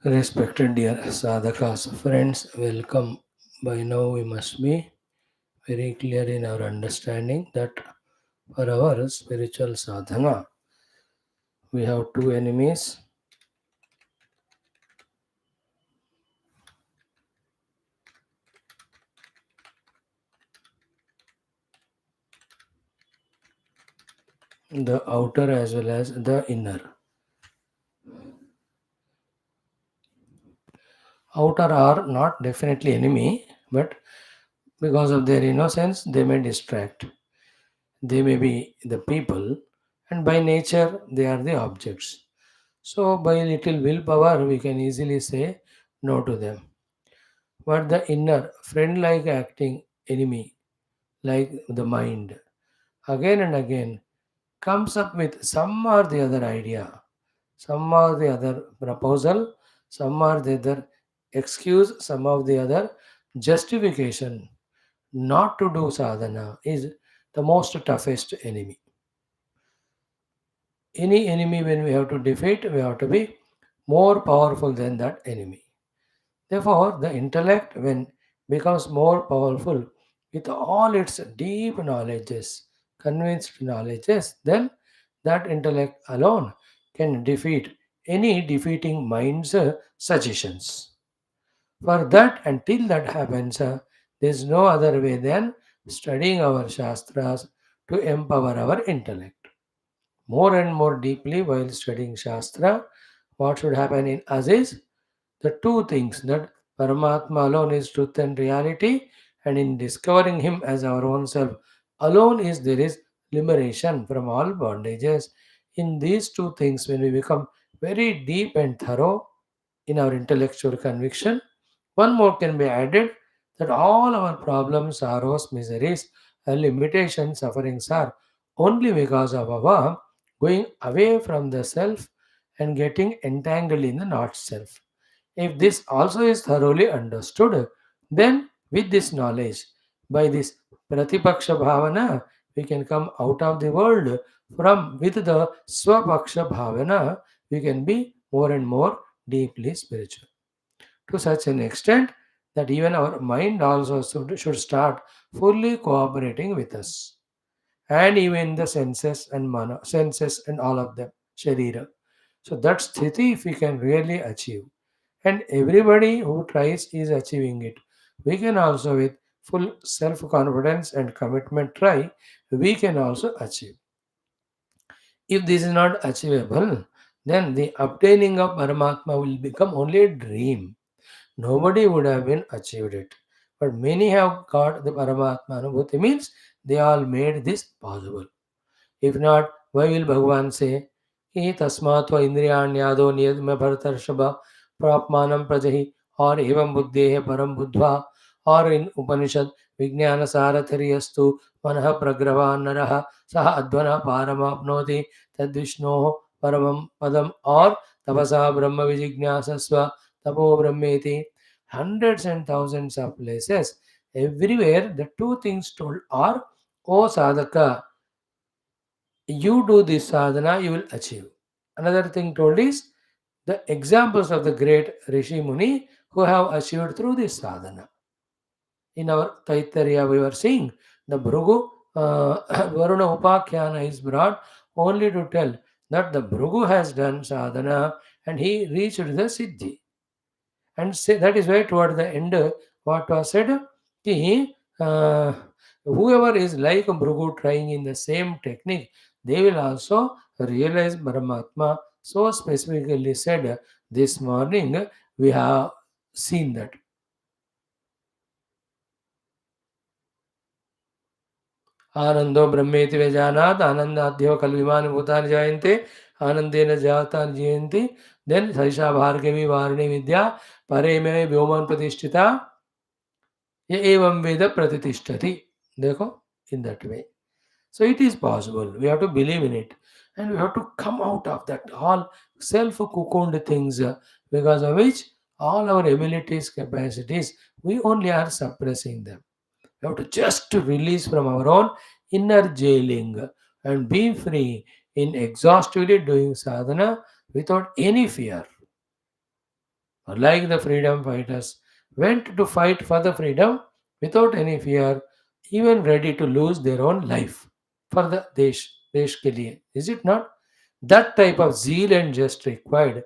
Respected dear sadhakas, friends, welcome. By now, we must be very clear in our understanding that for our spiritual sadhana, we have two enemies. The outer as well as the inner. Outer are not definitely enemy, but because of their innocence, they may distract. They may be the people, and by nature, they are the objects. So, by little willpower, we can easily say no to them. But the inner, friend like acting enemy, like the mind, again and again comes up with some or the other idea, some or the other proposal, some or the other excuse, some of the other justification not to do sadhana is the most toughest enemy. Any enemy, when we have to defeat, we have to be more powerful than that enemy. Therefore, the intellect, when becomes more powerful with all its deep knowledges, convinced knowledges, then that intellect alone can defeat any defeating mind's suggestions. For that, until that happens, there is no other way than studying our Shastras to empower our intellect. More and more deeply while studying Shastra, what should happen in us is the two things that Paramatma alone is truth and reality, and in discovering Him as our own self alone is there is liberation from all bondages. In these two things, when we become very deep and thorough in our intellectual conviction, one more can be added that all our problems, sorrows, miseries, and limitations, sufferings are only because of our going away from the self and getting entangled in the not self. If this also is thoroughly understood, then with this knowledge, by this Pratipaksha Bhavana, we can come out of the world. From with the Swapaksha Bhavana, we can be more and more deeply spiritual. To such an extent that even our mind also should start fully cooperating with us. And even the senses and senses and all of them, Sharira. So that sthiti if we can really achieve, and everybody who tries is achieving it. We can also, with full self confidence and commitment, try, we can also achieve. If this is not achievable, then the obtaining of Paramatma will become only a dream. Nobody would have been achieved it. But many have got the Paramatma Anubhuti, means they all made this possible. If not, why will Bhagavan say, कि तस्मात् इंद्रियाण्यादो नियम भरतर्षभ प्राप्मानम प्रजहि और एवं बुद्धे परम बुद्ध्वा और इन उपनिषद विज्ञान सारथिर्यस्तु मनः प्रग्रवान् नरः सह अध्वना पारमाप्नोति तद्विष्णो परमं पदम और तपसा ब्रह्म विजिज्ञासस्व तपो ब्रह्मेति. Hundreds and thousands of places, everywhere the two things told are, O sadhaka, you do this sadhana, you will achieve. Another thing told is the examples of the great Rishi Muni who have achieved through this sadhana. In our Taittariya, we were seeing the Bhrugu Varuna Upakhyana is brought only to tell that the Bhrugu has done sadhana and he reached the Siddhi. And say, that is why toward the end, what was said, ki, whoever is like Bhrugu trying in the same technique, they will also realize Paramatma. So specifically said this morning, we have seen that. आनंदो ब्रह्मेति व्यजानात् आनंदाद्यो कल्विमानि भूतानि जायन्ते आनंदेन जातानि जीयन्ति then सैषा Bhargavi वारिणी विद्या परे में व्योमन प्रतिष्ठिता ये एवं वेद प्रतिष्ठति. देखो, in that way. So it is possible. We have to believe in it. And we have to come out of that all self-cocooned things because of which all our abilities, capacities, we only are suppressing them. We have to just release from our own inner jailing and be free. in exhaustively doing sadhana without any fear. Like the freedom fighters went to fight for the freedom without any fear, even ready to lose their own life for the desh ke liye. Is it not? That type of zeal and just required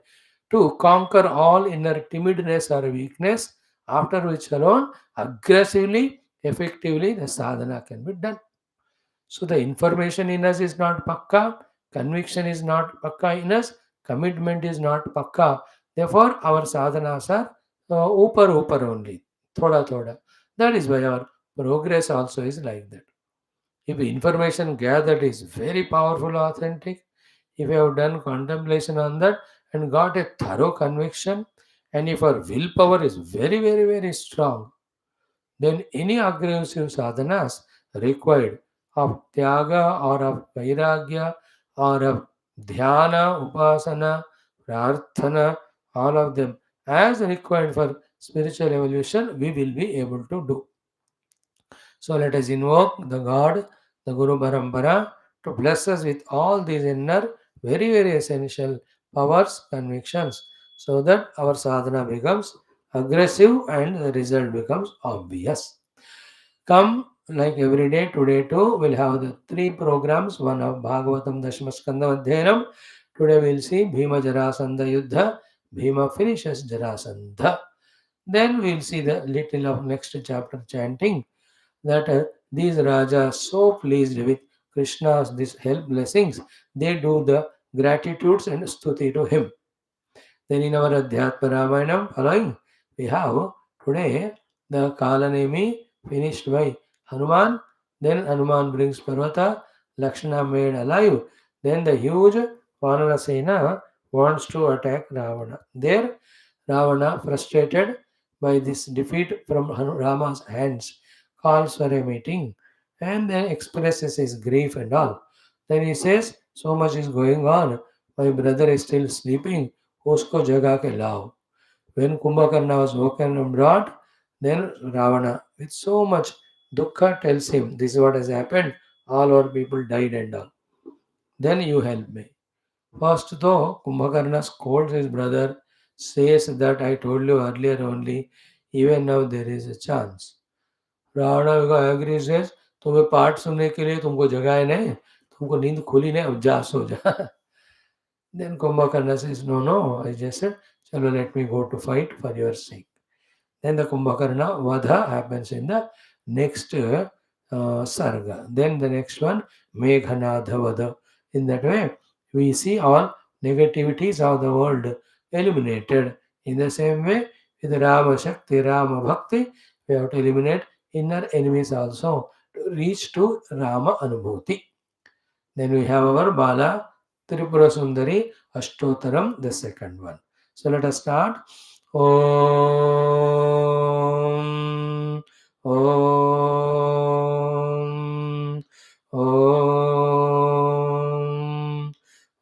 to conquer all inner timidness or weakness, after which alone aggressively, effectively the sadhana can be done. So the information in us is not pakka, conviction is not pakka in us, commitment is not pakka. Therefore, our sadhanas are upar only, thoda thoda. That is why our progress also is like that. If information gathered is very powerful, authentic, if you have done contemplation on that and got a thorough conviction, and if our willpower is very, very, very strong, then any aggressive sadhanas required of tyaga or of vairagya or of dhyana, upasana, prarthana, all of them as required for spiritual evolution, we will be able to do. So let us invoke the God, the Guru Parampara, to bless us with all these inner, very, very essential powers, convictions, so that our sadhana becomes aggressive and the result becomes obvious. Come like every day, today too, we'll have the three programs, one of Bhagavatam Dashma Skandha Adhyanam. Today we'll see Bhima Jarasandha Yuddha, Bhima finishes Jarasandha. Then we'll see the little of next chapter chanting that these rajas so pleased with Krishna's these help blessings, they do the gratitudes and stuti to him. Then in our Adhyatma Ramayanam following, we have today the Kalanemi finished by Hanuman. Then Hanuman brings Parvata, Lakshmana made alive. Then the huge Vanara Sena wants to attack Ravana. There, Ravana, frustrated by this defeat from Rama's hands, calls for a meeting and then expresses his grief and all. Then he says, so much is going on. My brother is still sleeping. उसको जगा के लाओ. When Kumbhakarna was woken and brought, then Ravana, with so much dukkha, tells him, this is what has happened. All our people died and all. Then you help me. First, though, Kumbhakarna scolds his brother, says that I told you earlier only, even now there is a chance. Ravana agrees, says, तुम्हें पाठ सुनने के लिए तुमको जगाए नहीं, तुमको नींद खुली नहीं, अब जा सो जा. Then Kumbhakarna says, no, no, I just said, chalo, let me go to fight for your sake. Then the Kumbhakarna Vadha happens in the next Sarga. Then the next one, Meghanadha Vadha. In that way, we see all negativities of the world eliminated. In the same way, with Rama Shakti, Rama Bhakti, we have to eliminate inner enemies also to reach to Rama Anubhuti. Then we have our Bala Tripura Sundari Ashtotaram, the second one. So let us start. Om, Om, Om,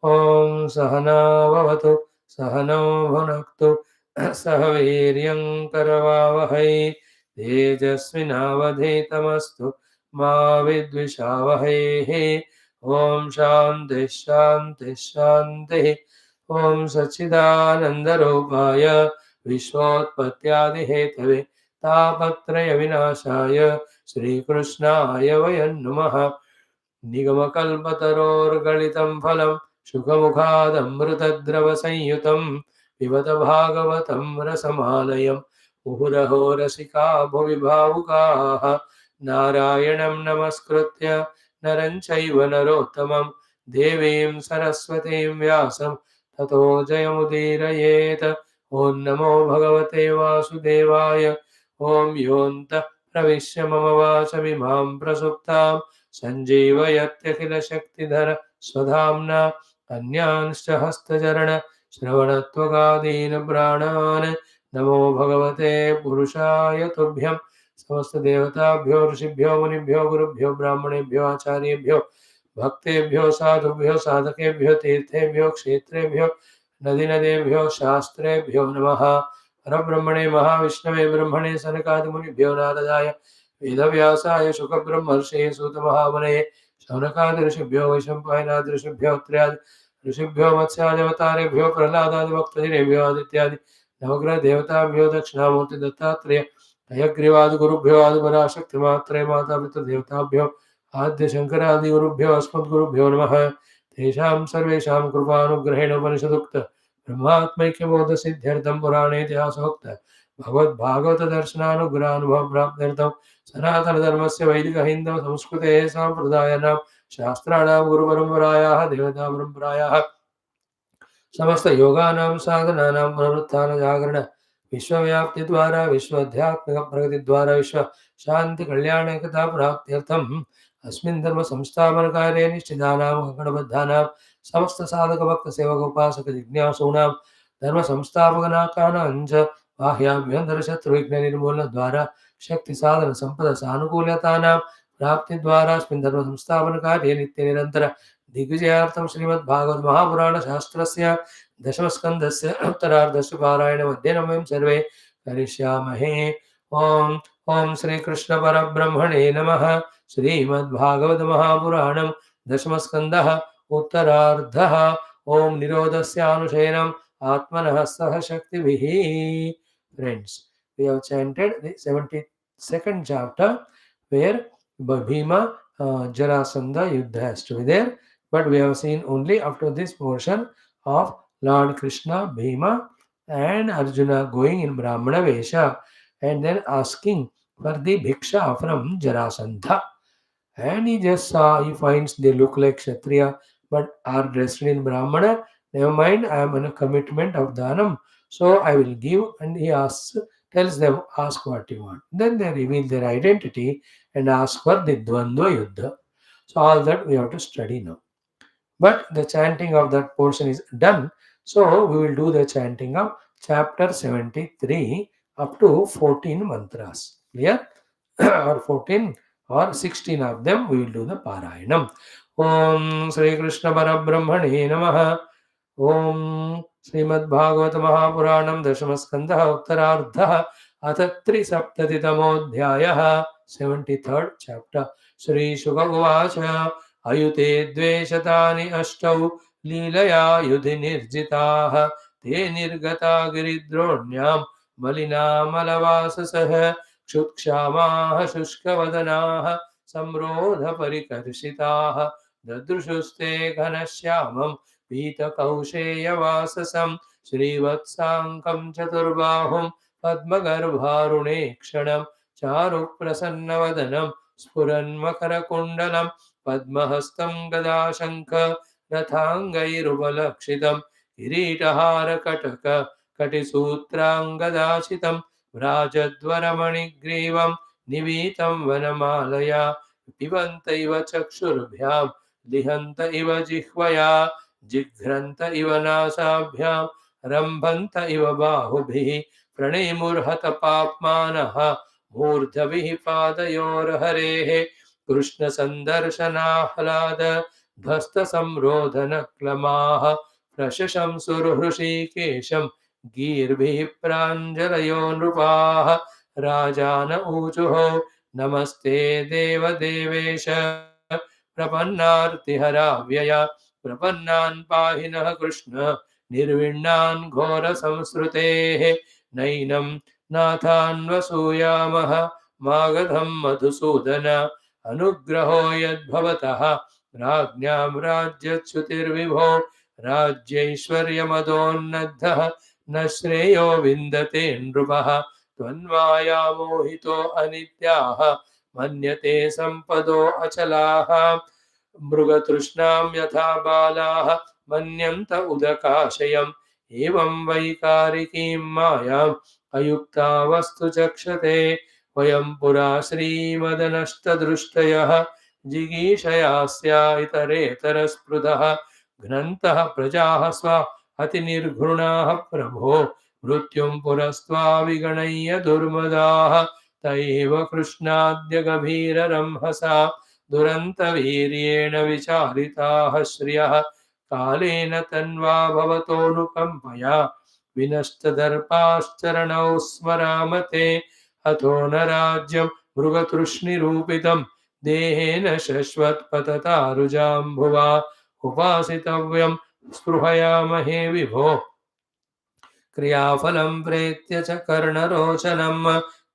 Om Sahana Bhavatu, Sahano Bhunaktu, Sahaviryam Karavavahai, Tejasvinavadhetamastu, Ma Vidvishavahai. Om Shanti Shanti Shanti. Om Sachidanandarupaya Vishwotpatyadi Hetave Tapatraya Vinashaya Shri Krishnaya Vayan Namaha. निगमकल्पतरोर्गलितं फलं शुकमुखादमृतद्रवसंयुतं पिबत भागवतं रसमालयं मुहुरहो रसिका भुवि भावुकाः नारायणं नमस्कृत्य नरं चैव नरोत्तमं देवीं सरस्वतीं व्यासं ततो जयमुदीरयेत्. ॐ नमो भगवते वासुदेवाय. ॐ योऽन्तः प्रविश्य मम वाचमिमां प्रसुप्तां सञ्जीवयत्यखिलशक्तिधर स्वधाम्ना अन्यांश्च हस्तचरण श्रवणत्वगादीन् प्राणान् नमो भगवते पुरुषाय तुभ्यं. समस्त देवताभ्यो ऋषिभ्यो मुनिभ्यो गुरुभ्यो ब्राह्मणेभ्यो आचार्येभ्यो भक्तेभ्यो साधुभ्यो साधकेभ्यो तीर्थेभ्यो क्षेत्रेभ्यो नदीनदेभ्यो शास्त्रेभ्यो नमः. परब्रह्मणे महाविष्णवे ब्रह्मणे सनकादिमुनिभ्यो नारदाय वेदव्यासाय शुकब्रह्मर्षये सूतमहामुनये शौनकादि ऋषिभ्यो वैशम्पायनादि ऋषिभ्यो त्र्यादि ऋषिभ्यो मत्स्यादिवतारेभ्यो प्रह्लादादि भक्तजनेभ्यो आदित्यादि नवग्रह देवताभ्यो दक्षिणामूर्ति दत्तात्रेय हयग्रीवादि गुरुभ्यो आदिपराशक्ति मात्रे माता पितृदेवताभ्यो आद्य शंकरादि गुरुभ्यो अस्मद्गुरुभ्यो नमः। तेषां सर्वेषां कृपानुग्रहेण उपनिषदुक्त ब्रह्मात्मैक्यबोध सिद्ध्यर्थं पुराणेतिहासोक्त भगवद्भागवत दर्शनानुग्रहानुभव प्राप्त्यर्थं सनातन धर्मस्य वैदिक हिंदव संस्कृतेः सम्प्रदायानां शास्त्राणां गुरुपरम्परायाः देवता परम्परायाः समस्त योगानां साधनानां पुनरुत्थान जागरण विश्वव्याप्ति द्वारा विश्वध्यात्मक प्रगति द्वारा विश्व शांति कल्याण एकता प्राप्त्यर्थम अस्मिन् धर्म संस्थापन कार्ये निश्चितानां गणबद्धानां समस्त साधक भक्त सेवक उपासक जिज्ञासूनां धर्म संस्थापकनाकानां च बाह्याभ्यंतर शत्रु विघ्न निर्मूलन द्वारा शक्ति साधन संपद सानुकूल्यतानां प्राप्ति द्वारा अस्मिन् धर्म संस्थापन कार्ये नित्य निरंतर दिग्विजयार्थं श्रीमद्भागवत महापुराण शास्त्रस्य दशमस्कन्धस्य उत्तरार्धस्य पारायणमध्ये वयं सर्वे करिष्यामहे। ॐ ॐ श्रीकृष्ण परब्रह्मणे नमः। श्रीमद्भागवत महापुराणं दशमस्कन्धः उत्तरार्धः। ॐ निरोधस्यानुशयनम् आत्मनः सह शक्तिभिः। Friends, we have chanted the 72nd chapter where Bhima Jarasandha Yuddha has to be there, but we have seen only after this portion of Lord Krishna, Bhima, and Arjuna going in Brahmana Vesha and then asking for the Bhiksha from Jarasandha. And he just saw, he finds they look like Kshatriya but are dressed in Brahmana. Never mind, I am on a commitment of Dhanam, so I will give. And he asks, tells them, ask what you want. Then they reveal their identity and ask for the Dvandva Yuddha. So all that we have to study now. But the chanting of that portion is done. So we will do the chanting of chapter 73 up to 14 mantras. Clear? Or 14 or 16 of them we will do the Parayanam. Om Sri Krishna Parabrahmane Namaha. Om Srimad-Bhagavata Mahapuranam Dashamaskandha Uttarardha Atha Trisaptatitamo 73rd chapter. Shri Shukha Uvacha Ayute Dveshatani Ashtau Leelaya Yudhi Nirjitaha Te Nirgata Giridronyam Malina Malavasasah Kshutkshamah Shushkavadanaha Samrodha Parikarshitaha Dadrushuste Ghanashyamam पीतकौशेयवाससं श्रीवत्साङ्कं चतुर्बाहुं पद्मगर्भारुणेक्षणं चारुप्रसन्नवदनं स्फुरन्मकरकुण्डलं पद्महस्तं गदाशङ्ख रथाङ्गैरुपलक्षितं किरीटहारकटक कटिसूत्राङ्गदाचितं व्राजद्वरमणिग्रीवं निवीतं वनमालया पिबन्त इव चक्षुर्भ्यां लिहन्त इव जिह्वया जिघ्रन्त इव नासाभ्यां रम्भन्त इव बाहुभिः प्रणेमुर्हत पाप्मानः मूर्धभिः पादयोर्हरेः कृष्णसन्दर्शनाह्लाद ध्वस्तसंरोधनक्लमाः प्रशशंसुर्हृषीकेशं गीर्भिः प्राञ्जलयो नृपाः राजान ऊचुः नमस्ते देवदेवेश प्रपन्नार्तिहराव्यया प्रपन्नान् पाहि नः कृष्ण निर्विण्णान् घोरसंस्कृतेः नैनं नाथान्वसूयामः मागधं मधुसूदन अनुग्रहो यद्भवतः राज्ञां राज्यच्युतिर्विभो राज्यैश्वर्यमदोन्नद्धः न श्रेयो विन्दते नृपः त्वन्मायामोहितो अनित्याः मन्यते सम्पदो अचलाः मृगतृष्णां यथा बालाः मन्यन्त उदकाशयम् एवं वैकारिकीं मायाम् अयुक्ता वस्तु चक्षते वयं पुरा श्रीमदनष्टदृष्टयः जिगीषयास्या इतरेतरस्पृधः घ्नन्तः प्रजाः स्व अतिनिर्घृणाः प्रभो मृत्युं पुरस्त्वा विगणय्य दुर्मदाः तैव कृष्णाद्य गभीररंहसा दुरन्तवीर्येण विचारिताः श्रियः कालेन तन्वा भवतोऽनुकम्पया विनष्टदर्पाश्चरणौ स्मरामते अथो न राज्यं मृगतृष्णिरूपितं देहेन शश्वत्पततारुजाम्भुवा उपासितव्यं स्पृहयामहे विभो क्रियाफलं प्रेत्य च कर्णरोचनं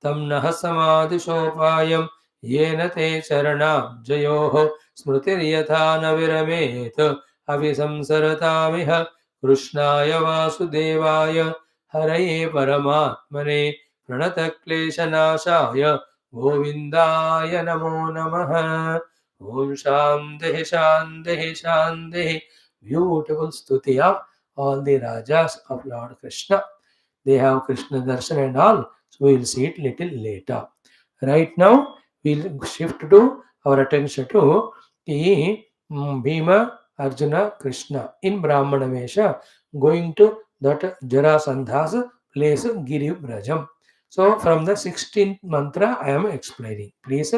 तं नः समाधिशोपायं येन ते चरणाब्जयोः स्मृतिर्यथा न विरमेत् अभिसंसरतामिह कृष्णाय वासुदेवाय हरये परमात्मने प्रणतक्लेशनाशाय गोविन्दाय नमो नमः. Om Shanti Shanti Shanti. Beautiful stuti of all the Rajas of Lord Krishna. They have Krishna darshan and all, so we will see it little later. Right now, we will shift to our attention to the Bhima, Arjuna, Krishna in Brahmana Vesha going to that Jarasandha's place Giri Brajam. So, from the 16th mantra, I am explaining. Please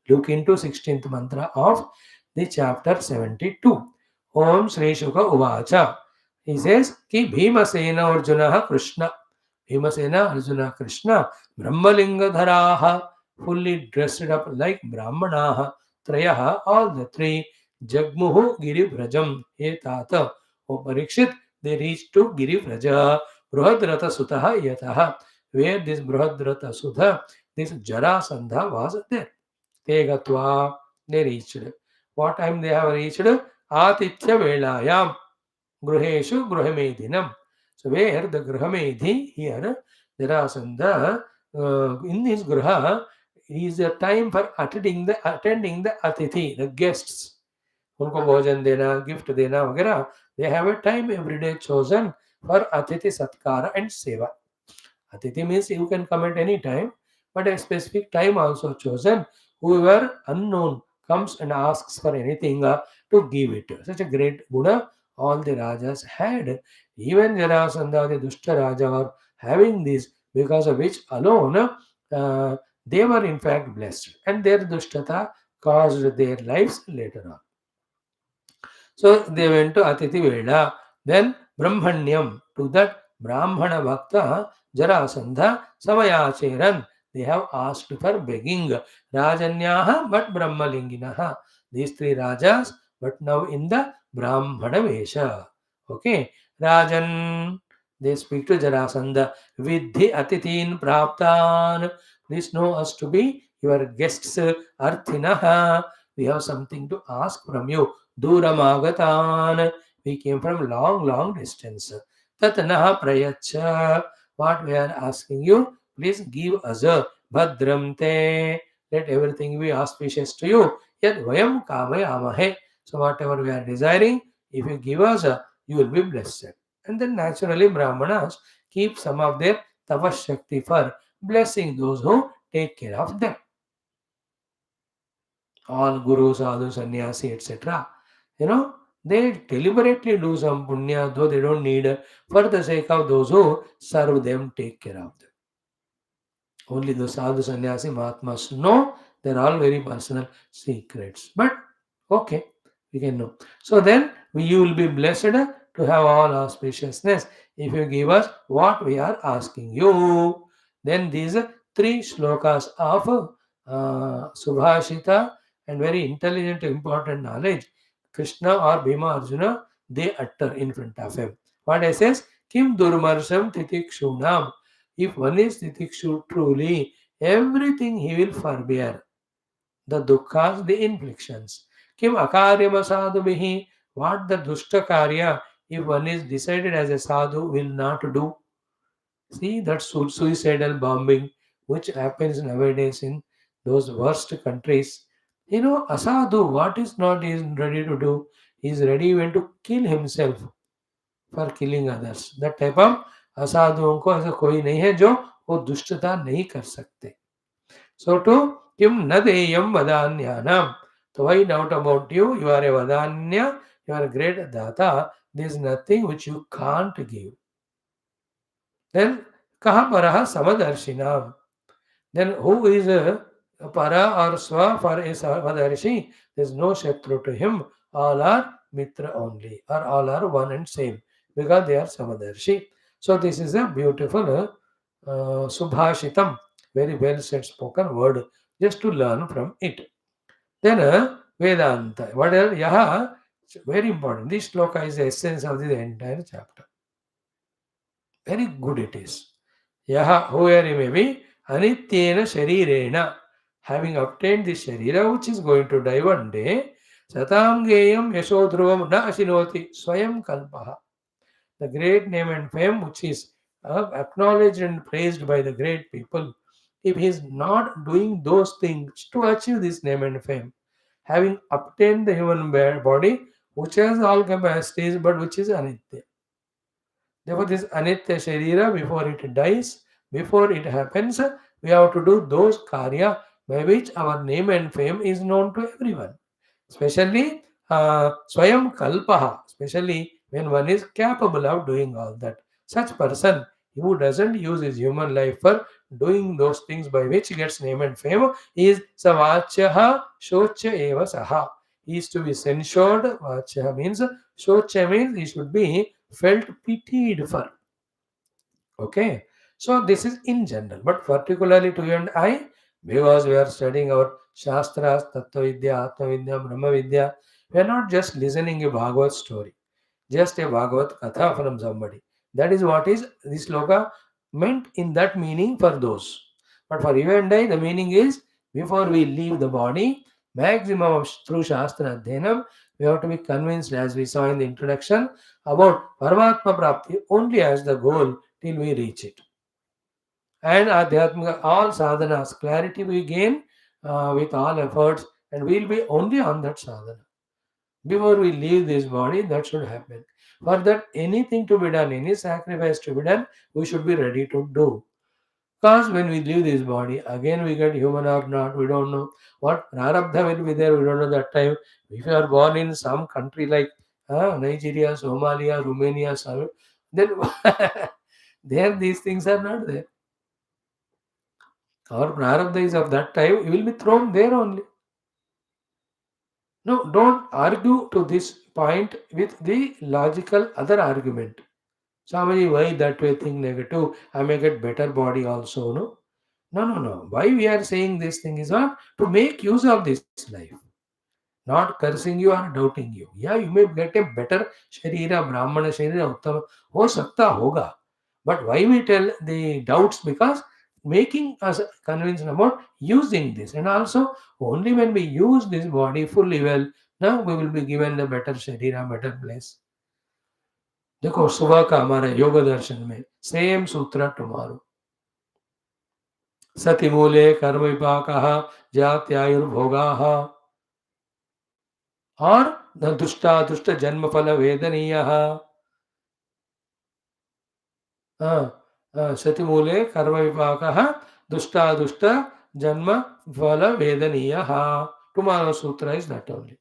look into 16th mantra of the chapter 72. Om Sri Shuka Uvacha. He says कि Bhimsen Arjun Krishna Bhimsen Arjun Krishna ब्रह्मलिंगधराः fully dressed up like brahmanaः त्रयः all the three जग्मुः गिरिव्रजम् हे तात O Parikshit they reached to Girivraja Brihadratha सुतः यतः where this Brihadratha सुतः this Jarasandha was there te gatva they reached what time they have reached atithya velayam Gruheshu Gruhamedhinam. So where the Gruhamedhi here, Jarasandha, in his Gruha, is a time for attending the Atithi, the guests. उनको भोजन देना gift देना वगैरह they have a time every day chosen for Atithi Satkara and Seva. Atithi means you can come at any time, but a specific time also chosen. Whoever unknown comes and asks for anything to give it. Such a great guna all the Rajas had. Even Jarasandha, the Dushta Raja, were having this because of which alone they were in fact blessed. And their Dushtata caused their lives later on. So they went to Atithi Veda. Then Brahmanyam, to that Brahmana Bhakta Jarasandha Samayacheran. They have asked for begging. Rajanyaha but Brahmalinginaha. These three Rajas, but now in the Brahmana Vesha. Okay. Rajan, they speak to Jarasandha. Vidhi Atithin Praptan. Please know us to be your guests. Arthinaha. We have something to ask from you. Duramagatan. We came from long distance. Tatanaha prayacha. What we are asking you, please give us a Bhadramte. Let everything be auspicious to you. Yet vayam kamayamahe. So whatever we are desiring, if you give us, you will be blessed. And then naturally Brahmanas keep some of their tapas shakti for blessing those who take care of them. All guru, sadhu, sannyasi, etc. They deliberately do some punya, though they don't need, for the sake of those who serve them, take care of them. Only the sadhu, sannyasi, mahatmas know they're all very personal secrets. But okay, we can know. So then you will be blessed to have all auspiciousness if you give us what we are asking you. Then these three shlokas of Subhashita and very intelligent, important knowledge, Krishna or Bhima Arjuna, they utter in front of him. What I says, Kim Durmarsham Titikshunam. If one is Titikshu truly, everything he will forbear. The dukkha's, the inflictions. Kim akaryama sadhubihi, what the dushta karya, if one is decided as a sadhu, will not do. See that suicidal bombing which happens nowadays in those worst countries. Asadhu, what is not he is ready to do? He is ready even to kill himself for killing others. That type of असाधुओं को ऐसा कोई नहीं है जो वो दुष्टता नहीं कर सकते. So to Kim Nadeyam Vadanyanam. So why doubt about you? You are a Vadanya, you are a great Data. There is nothing which you can't give. Then Kaha Paraha Samadarshina. Then who is a Para or Swa for a Samadarshi? There is no Shatru to him. All are Mitra only, or all are one and same because they are Samadarshi. So this is a beautiful Subhashitam, very well said spoken word, just to learn from it. Then Vedanta. What else? Yaha, very important. This shloka is the essence of the entire chapter. Very good it is. Yaha, whoever he may be, anityena sharirena, having obtained this sharira which is going to die one day, satam geyam yashodhruvam na ashinoti swayam kalpaha. The great name and fame which is acknowledged and praised by the great people, if he is not doing those things to achieve this name and fame, having obtained the human body which has all capacities but which is anitya. Therefore, this anitya sharira, before it dies, before it happens, we have to do those karya by which our name and fame is known to everyone. Especially Swayam Kalpaha, especially when one is capable of doing all that. Such person who doesn't use his human life for doing those things by which he gets name and fame is Savachyaha Shocha Eva Saha. He is to be censured. Vachya means Shocha means he should be felt pitied for. Okay, so this is in general, but particularly to you and I, because we are studying our Shastras, Tattva Vidya, Atma Vidya, Brahma Vidya, we are not just listening a Bhagavad story, just a Bhagavad Katha from somebody. That is what is this sloka meant in that meaning for those. But for you and I, the meaning is before we leave the body, maximum of through Shastra Adhenam, we have to be convinced, as we saw in the introduction, about Paramatma Prapti only as the goal till we reach it. And Adhyatmika, all sadhanas, clarity we gain with all efforts, and we'll be only on that sadhana. Before we leave this body, that should happen. For that, anything to be done, any sacrifice to be done, we should be ready to do. Because when we leave this body, again we get human or not, we don't know. What prarabdha will be there, we don't know that time. If you are born in some country like Nigeria, Somalia, Romania, then there these things are not there. Our prarabdha is of that time, you will be thrown there only. No, don't argue to this point with the logical other argument. Somebody, why that way think negative? I may get better body also, no? No, no, no. Why we are saying this thing is not to make use of this life. Not cursing you or doubting you. Yeah, you may get a better Sharira, Brahmana Sharira, Uttama. Ho sakta hoga. But why we tell the doubts? Because making us convinced about using this. And also, only when we use this body fully well, now we will be given the better Sharira, better place. देखो सुबह का हमारे योग दर्शन में same सूत्र tomorrow सति मूले कर्म विपाक जात्यायुर्भोगा और दुष्टा दुष्ट जन्म फल वेदनीय सति मूले कर्म विपाक दुष्टा दुष्ट जन्म फल वेदनीय टुमारो सूत्र is that only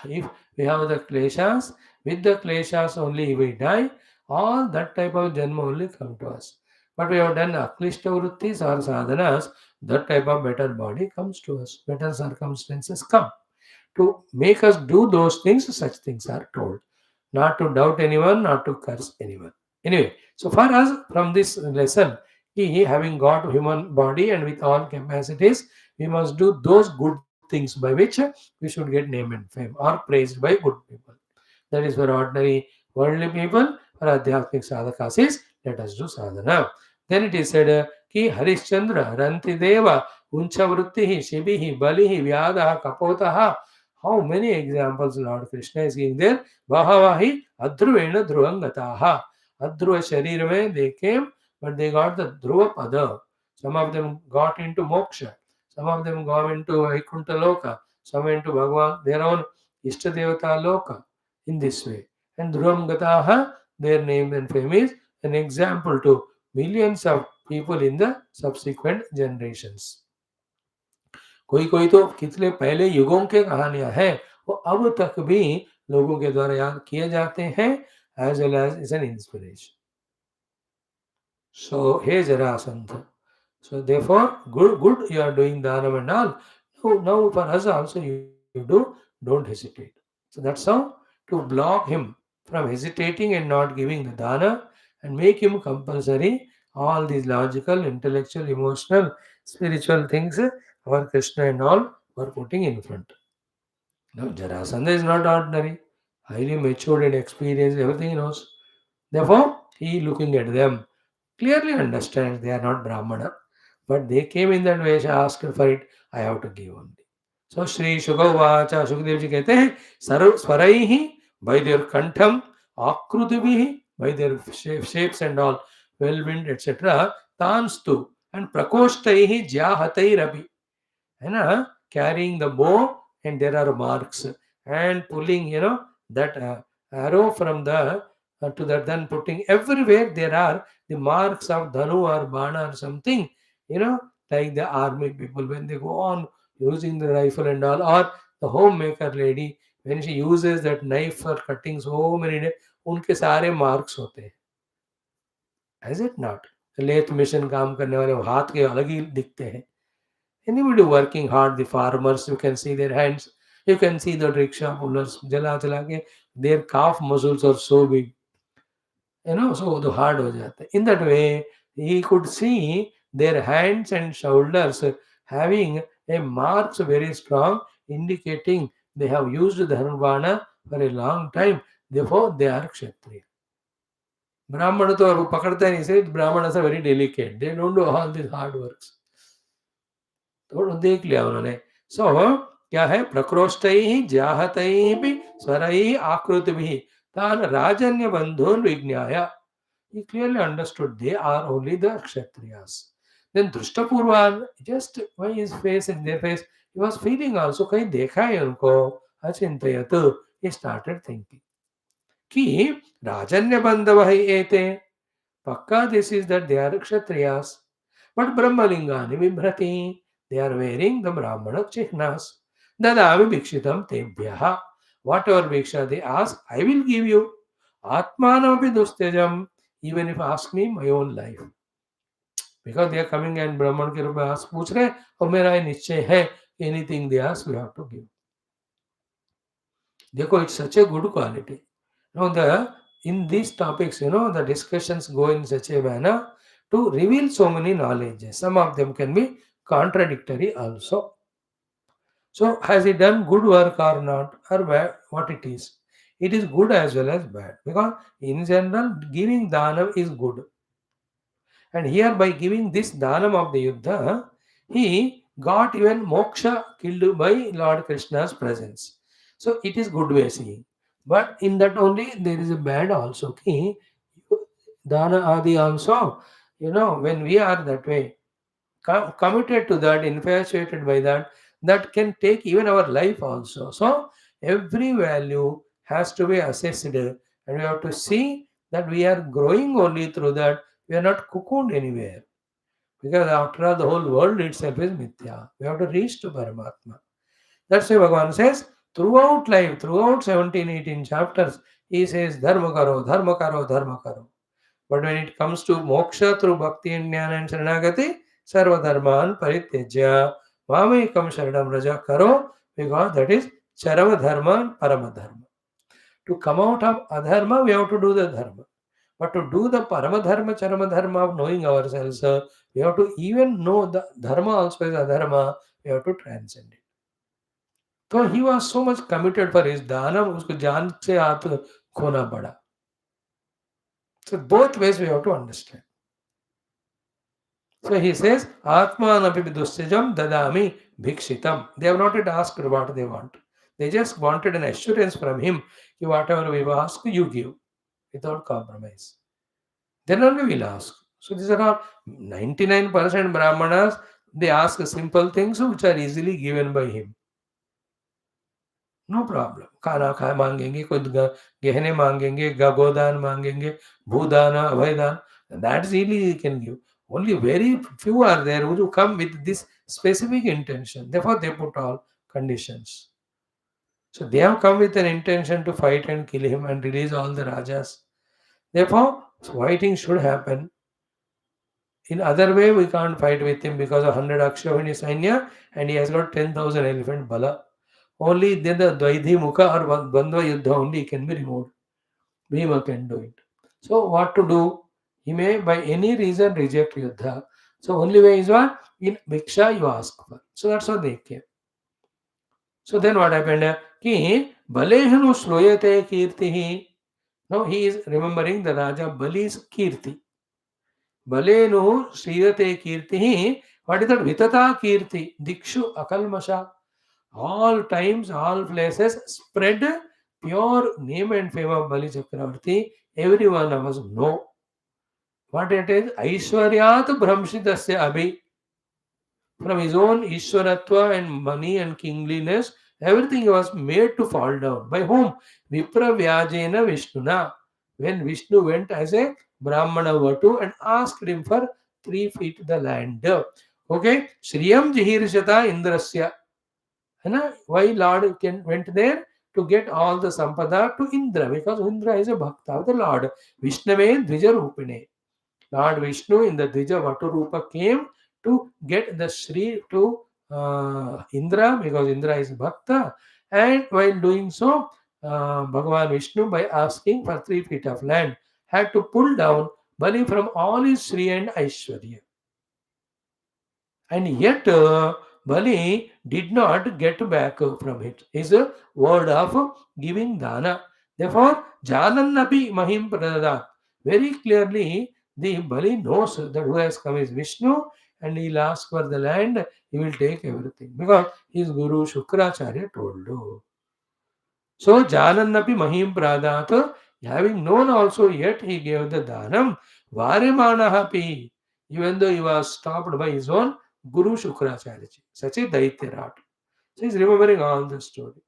if we have the kleshas, with the kleshas only we die, all that type of janma only come to us. But we have done aklishta vrittis or sadhanas, that type of better body comes to us, better circumstances come. To make us do those things, such things are told. Not to doubt anyone, not to curse anyone. Anyway, so for us, from this lesson, he having got human body and with all capacities, we must do those good things by which we should get name and fame or praised by good people. That is for ordinary worldly people. For Adhyatmic sadhakas is let us do sadhana. Then it is said, Ki Harishchandra, Ranti Deva, Uncha Vruttihi, Shibihi, Balihi, Vyadaha, Kapotaha. How many examples Lord Krishna is giving there? Bahavahi, Adhruvena Dhruvangataha. Adhruva Sharirame, they came, but they got the Dhruva Pada. Some of them got into moksha. Some of them go into Vaikuntha Loka. Some into Bhagavan, their own Ishtadevata Loka. In this way. And Dhruvam Gataha, their name and fame is an example to millions of people in the subsequent generations. कोई कोई तो कितने पहले युगों के कहानियां हैं वो अब तक भी लोगों के द्वारा याद किए जाते हैं as well as is an inspiration. So hey Jarasandha. So therefore, good you are doing dhanam and all. Now for us also you do, don't hesitate. So that's how to block him from hesitating and not giving the dana and make him compulsory all these logical, intellectual, emotional, spiritual things our Krishna and all were putting in front. Now, Jarasandha is not ordinary, highly matured and experienced, everything he knows. Therefore, he looking at them clearly understands they are not Brahmana, but they came in that way, asked for it, I have to give only. So Shri Shugavacha, Shukadev ji कहते हैं सर्व स्वरई ही by their kantham, akrutivihi by their shapes and all, whirlwind, etc. Tanstu and prakoshtai jyahatai rabi. है ना, carrying the bow and there are marks and pulling, that arrow from the to that, then putting everywhere there are the marks of dhanu or bana or something, you know like the army people when they go on using the rifle and all, or the homemaker lady when she uses that knife for cutting so many उनके सारे marks होते हैं, is it not? लेथ मिशन काम करने वाले हाथ के अलग ही दिखते हैं. Anybody working hard, the farmers, you can see their hands. You can see the rickshaw pullers, jala jala ke, their calf muscles are so big. So the hard ho jata hai. In that way, he could see their hands and shoulders having a marks very strong, indicating they have used the dhanvana for a long time. Therefore, they are kshatriya. Brahmana to aur pakadta nahi se, Brahmanas are very delicate. They don't do all these hard works. थोड़ा देख लिया उन्होंने. सो क्या है, प्रक्रोष्टैः जाहतैः स्वरैः आकृतिभिः तान् राजन्य बन्धून् विज्ञाय. He clearly understood they are only the kshatriyas. Then Drishtapurvan, just by his face and their face, he was feeling also, कहीं देखा है उनको, अचिंतयत. He started thinking कि राजन्य बंधवः एते, पक्का this is that they are kshatriyas, but brahmalingani vibhrati, they are wearing the brahmana chihnas. Dadami bhikshitam tebhyaha, whatever bhiksha they ask, I will give you. Atmanamapi dustejam, even if ask me my own life. Because they are coming and Brahman के रूप में ask पूछ रहे और मेरा ये निश्चय है, anything they ask we have to give. देखो, it's such a good quality. In these topics, the discussions go in such a manner to reveal so many knowledges. Some of them can be contradictory also. So, has he done good work or not, or bad, what it is? It is good as well as bad. Because in general, giving dhanam is good. And here, by giving this dhanam of the Yuddha, he got even moksha killed by Lord Krishna's presence. So, it is good way seeing. But in that only, there is a bad also. Ki, dana adi also, when we are that way, committed to that, infatuated by that, that can take even our life also. So every value has to be assessed, and we have to see that we are growing only through that. We are not cocooned anywhere. Because after all, the whole world itself is mithya. We have to reach to Paramatma. That's why Bhagavan says, throughout life, throughout 17, 18 chapters, he says, dharma karo, dharma karo, dharma karo. But when it comes to moksha through bhakti and jnana and saranagati, sarva dharman parityajya mamekam sharanam raja karo, because that is charava dharma and parama dharma. To come out of adharma, we have to do the dharma. But to do the parama dharma, charama dharma of knowing ourselves, we have to even know the dharma also is adharma, we have to transcend it. So he was so much committed for his dana, उसको जान से हाथ खोना पड़ा. So both ways we have to understand. So he says, Atmanapi vidustajam dadami bhikshitam. They have not yet asked what they want. They just wanted an assurance from him. Whatever we ask, you give without compromise. Then only we'll ask. So these are all 99% Brahmanas, they ask simple things which are easily given by him. No problem. खाना खा मांगेंगे, कोई गहने मांगेंगे, गोदान मांगेंगे, भूदान, अभयदान, that's easily he can give. Only very few are there who come with this specific intention. Therefore, they put all conditions. So they have come with an intention to fight and kill him and release all the rajas. Therefore, fighting should happen. In other way, we can't fight with him because of 100 Akshavini Sainya and he has got 10,000 elephant bala. Only then the Dvaidhi Mukha or Bandhva Yuddha only can be removed. Bhima can do it. So what to do? He may by any reason reject Yuddha. So only way is what? In Bhiksha you ask for. So that's how they came. So then what happened? Ki Balehanu Shloyate Kirtihi. Now he is remembering the Raja Bali's Kirti. Balenu Shriyate Kirtihi. What is that? Vitata Kirti. Dikshu Akalmasha. All times, all places spread pure name and fame of Bali Chakravarti. Every one of us know what it is. Aishwaryat Brahmshidasya Abhi. From his own Ishwaratva and money and kingliness, everything was made to fall down. By whom? Vipravyajena Vishnuna. When Vishnu went as a Brahmana Vatu and asked him for 3 feet the land. Okay? Shriyam Jihirshata Indrasya. Why Lord went there? To get all the sampada to Indra, because Indra is a bhakta of the Lord. Vishnave Dvija Rupine. Lord Vishnu in the Dvija Vatu Rupa came to get the Shri to Indra, because Indra is bhakta. And while doing so, Bhagavan Vishnu, by asking for 3 feet of land, had to pull down Bali from all his Shri and Aishwarya. And yet Bali did not get back from it. Is a word of giving dana. Therefore, Janannapi Mahim Pradadat. Very clearly, the Bali knows that who has come is Vishnu, and he'll ask for the land, he will take everything. Because his Guru Shukracharya told you. So Janannapi Mahim Pradat, having known also, yet he gave the Dhanam. Varemanahapi, even though he was stopped by his own Guru Shukracharya, such a Daityarat. So he's remembering all the story.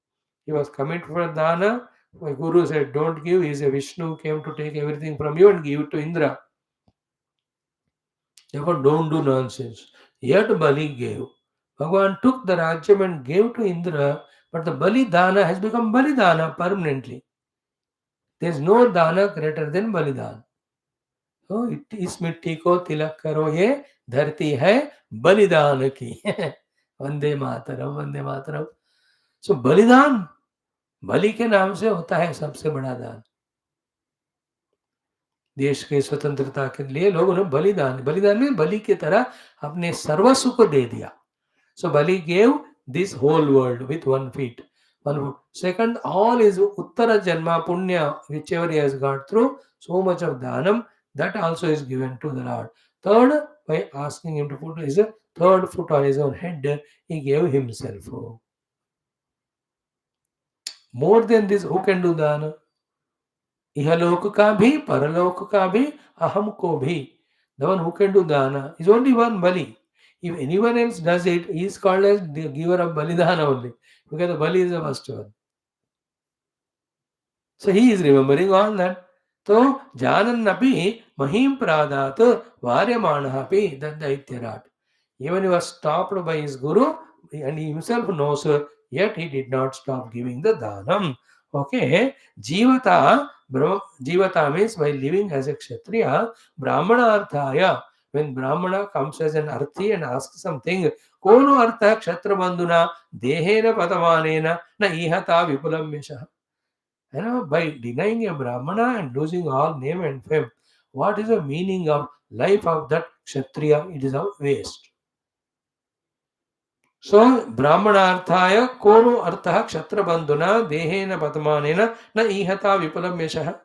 He was committed for Dana. My Guru said, don't give. He is a Vishnu, came to take everything from you and give it to Indra. Therefore, don't do nonsense. Yet Bali gave. Bhagavan took the Rajyam and gave to Indra, but the Bali Dana has become Bali Dana permanently. There is no Dana greater than Balidan. तो इस मिट्टी को तिलक करो, ये धरती है बलिदान की. वंदे मातरम, वंदे मातरम. सो बलिदान बलि के नाम से होता है सबसे बड़ा दान. देश के स्वतंत्रता के लिए लोगों ने बलिदान में बलि की तरह अपने सर्वस्व को दे दिया. सो बलि gave this whole world with 1 feet. Second, all his Uttara Janma Punya, whichever he has got through, so much of Dhanam, that also is given to the Lord. Third, by asking him to put his third foot on his own head, he gave himself. More than this, who can do Dana? Ihalok ka bhi, Paralok ka bhi, Aham ko bhi. The one who can do Dana is only one Bali. If anyone else does it, he is called as the giver of Balidana only, because the Bali is the first one. So he is remembering all that. So Janannapi Mahim Pradat Varyamanahapi, that Daityarat. Even he was stopped by his Guru, and he himself knows, yet he did not stop giving the Dhanam. Okay, Jivata means by living as a Kshatriya, Brahmana Arthaya. When Brahmana comes as an Arthi and asks something, Kono Artha Kshatra Bandhuna, Dehena Patamanena, Na Ihata Vipulam Mesha. By denying a Brahmana and losing all name and fame, what is the meaning of life of that Kshatriya? It is a waste. So, Brahmanarthaya Kono Artha Kshatra Bandhuna Dehena Patamanena Na Ihata Vipulam Mesha.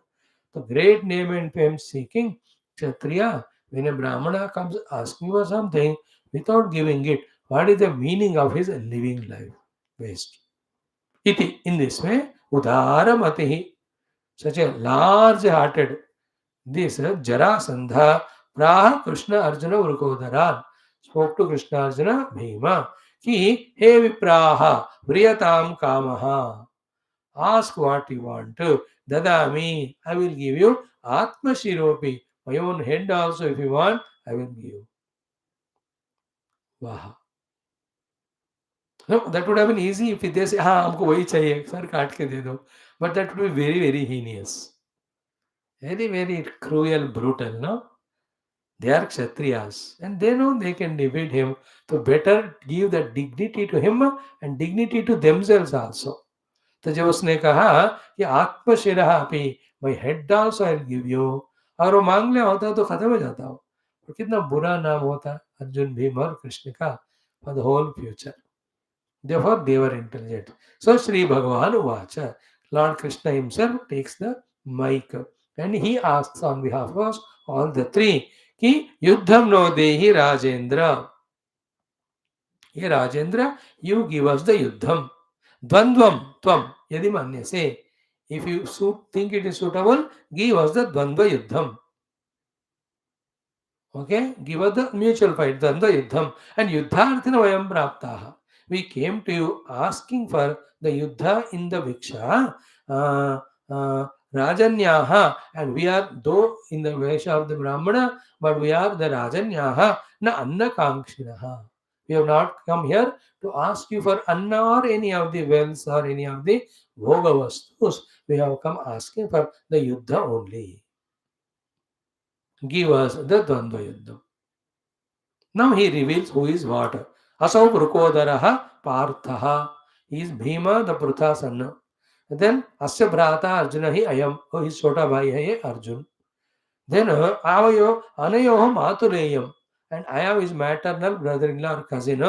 The great name and fame seeking Kshatriya, when a Brahmana comes asking for something without giving it, what is the meaning of his living life? Waste. Iti, in this way, Udhara Matihi, such a large-hearted, this Jarasandha Praha Krishna Arjuna Urkodaran spoke to Krishna Arjuna Bhima ki he vipraha vriyatam kamaha. Ask what you want. Dadami, I will give you. Atma Shiropi, my own head also if you want, I will give you. Vaha. No, that would have been easy if they say, हाँ हमको वही चाहिए, sir काट के दे दो. But that would be very, very heinous. Very, very cruel, brutal, no? They are Kshatriyas and they know they can defeat him. So better give the dignity to him and dignity to themselves also. तो जब उसने कहा कि आत्मशिरः अपि, my head also I'll give you, और वो मांग लिया होता तो खत्म हो जाता हो. और कितना बुरा नाम होता अर्जुन भीम और कृष्ण का. for the whole future. Therefore, they were intelligent. So, Sri Bhagavan Uvacha, Lord Krishna himself takes the mic and he asks on behalf of all the three, Ki Yuddham no Dehi Rajendra. Hey Rajendra, you give us the Yuddham. Dvandvam Tvam Yadi Manyase. If you think it is suitable, give us the Dvandva Yuddham. Okay, give us the mutual fight, Dvandva Yuddham. And Yuddharthina Vayam Praptaha. We came to you asking for the Yuddha in the Viksha. Uh, Rajanyaha, and we are though in the Vesha of the Brahmana, but we are the Rajanyaha, na Anna Kankshinaha. We have not come here to ask you for Anna or any of the wells or any of the Bhogavastus. We have come asking for the Yuddha only. Give us the Dvandva Yuddha. Now he reveals who is what. Asau Vrukodaraha Parthaha. He is Bhima, the Pruthasan. Then Asya Bhrata Arjuna hi Ayam. Oh, his Chota Bhai hai Arjun. Then Avayo Anayoho Matureyam. And I am his maternal brother-in-law or cousin.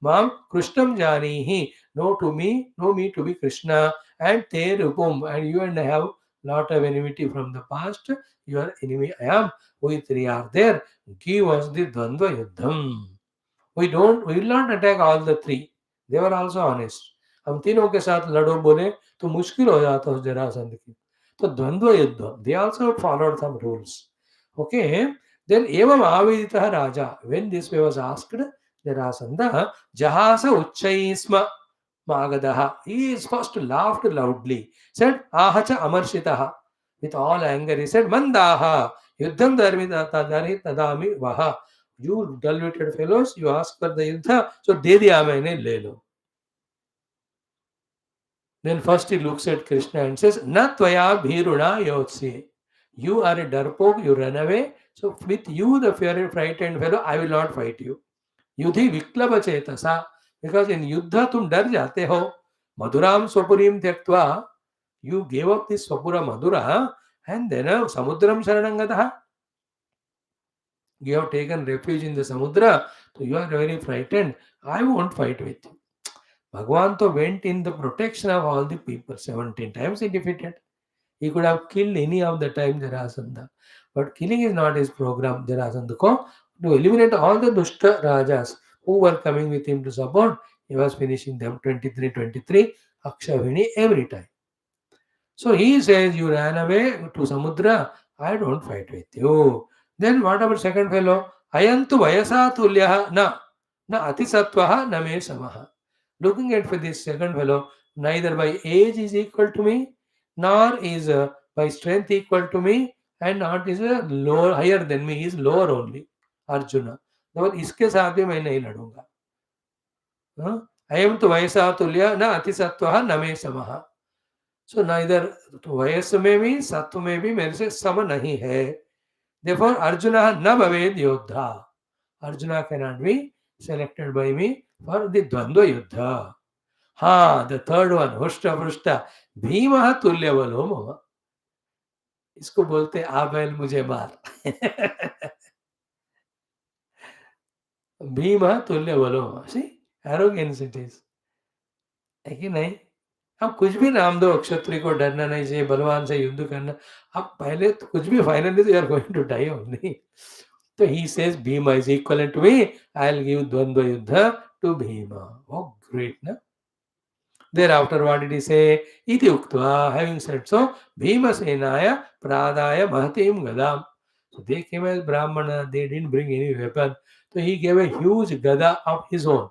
Mam Krishnam Janihi. Know me to be Krishna. And Te Rupum. And you and I have lot of enmity from the past. Your enemy I am. We three are there. Give us the Dvandva Yuddham. We will not attack all the three. They were also honest. हम तीनों के साथ लड़ो बोले तो मुश्किल हो जाता उस जरासंध की. तो द्वंद्व युद्ध. They also followed some rules. Okay. Then एवं आवेदितः राजा. When this was asked, Jarasandha jahasa uchchaisma magadaha. He is first laughed loudly. Said ahacha amarshitaha. With all anger he said mandaha yuddham tadami vaha. You dull-witted fellows, you ask for the yuddha, so de diya maine le lo. Then first he looks at Krishna and says, Na tvaya bhiruna yotsi. You are a darpok, you run away. So with you, the frightened fellow, I will not fight you. Yudhi viklava chetasa. Because in yuddha tum dar jate ho. Madhuram swapurim tyaktva. You gave up this swapura madhura and then samudram saranangataha. You have taken refuge in the Samudra, so you are very frightened. I won't fight with you. Bhagavan went in the protection of all the people. 17 times he defeated. He could have killed any of the time Jarasandha. But killing is not his program, Jarasandha. To eliminate all the Dushta Rajas who were coming with him to support, he was finishing them 23, Akshavini every time. So he says, you ran away to Samudra, I don't fight with you. Then what about second fellow? Ayantu Vyasa tulyaha na atisatvaha na me samaha. Looking at for this second fellow, neither by age is equal to me, nor is by strength equal to me, and not is lower higher than me. He is lower only. Arjuna. तो इसके साथ भी मैं नहीं लड़ूंगा. अयम तो वयसा तुल्य न अतिसत्वः न मे समः. So neither वयस में भी सत्व में भी मेरे से सम नहीं है. Therefore Arjuna न भवेद योद्धा. Arjuna cannot be selected by me for the Dvandva Yuddha. हाँ, the third one, Hushta Prushta, भीमः तुल्य बलो मम. इसको बोलते आ बैल मुझे मार. भीमः तुल्य बलो मम. See, arrogance it is. है कि नहीं? अब कुछ भी नाम दो, क्षत्रिय को डरना नहीं चाहिए, बलवान से युद्ध करना. अब पहले तो कुछ भी फाइनली तो you are going to die only. So he says Bhima is equivalent to me. I'll give Dvandva Yuddha to Bhima. Oh, great, no? Thereafter, what did he say? Iti uktva, having said so, Bhima Senaya Pradaya Mahatim Gadam. So they came as Brahmana, they didn't bring any weapon. So he gave a huge Gada of his own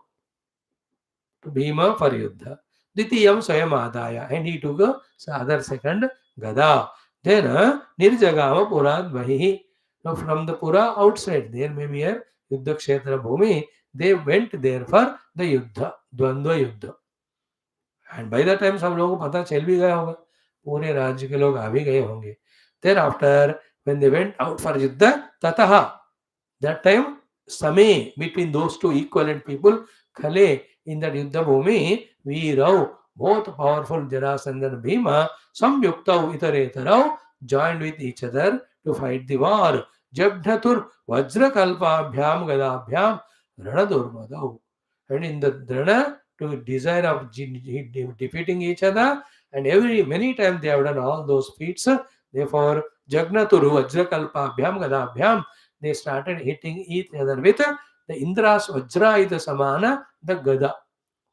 to Bhima for Yuddha. Ditiyam Swayam Adaya. And he took a other second Gada. Then Nirjagama Purad Vahihi. Now from the Pura outside, there may be a Yuddha Kshetra Bhumi. They went there for the Yuddha, Dvandva Yuddha. And by the time सब लोगों को पता चल भी गया होगा, पूरे राज्य के लोग आ भी गए होंगे. Thereafter, when they went out for Yuddha, Tataha, that time, Same, between those two equivalent people, Khale, in that Yuddha Bhumi, Veerau, both powerful Jarasandha and Bhima, Samyuktau Itaretarau, joined with each other to fight the war. Jabdhatur Vajrakalpabhyam Gadabhyam Ranadurmadau. and in the drana to desire of defeating each other, and every many times they have done all those feats. Therefore, Jagnaturu Vajrakalpabhyam Gadabhyam, they started hitting each other with the Indra's Vajra Samana, the Gada.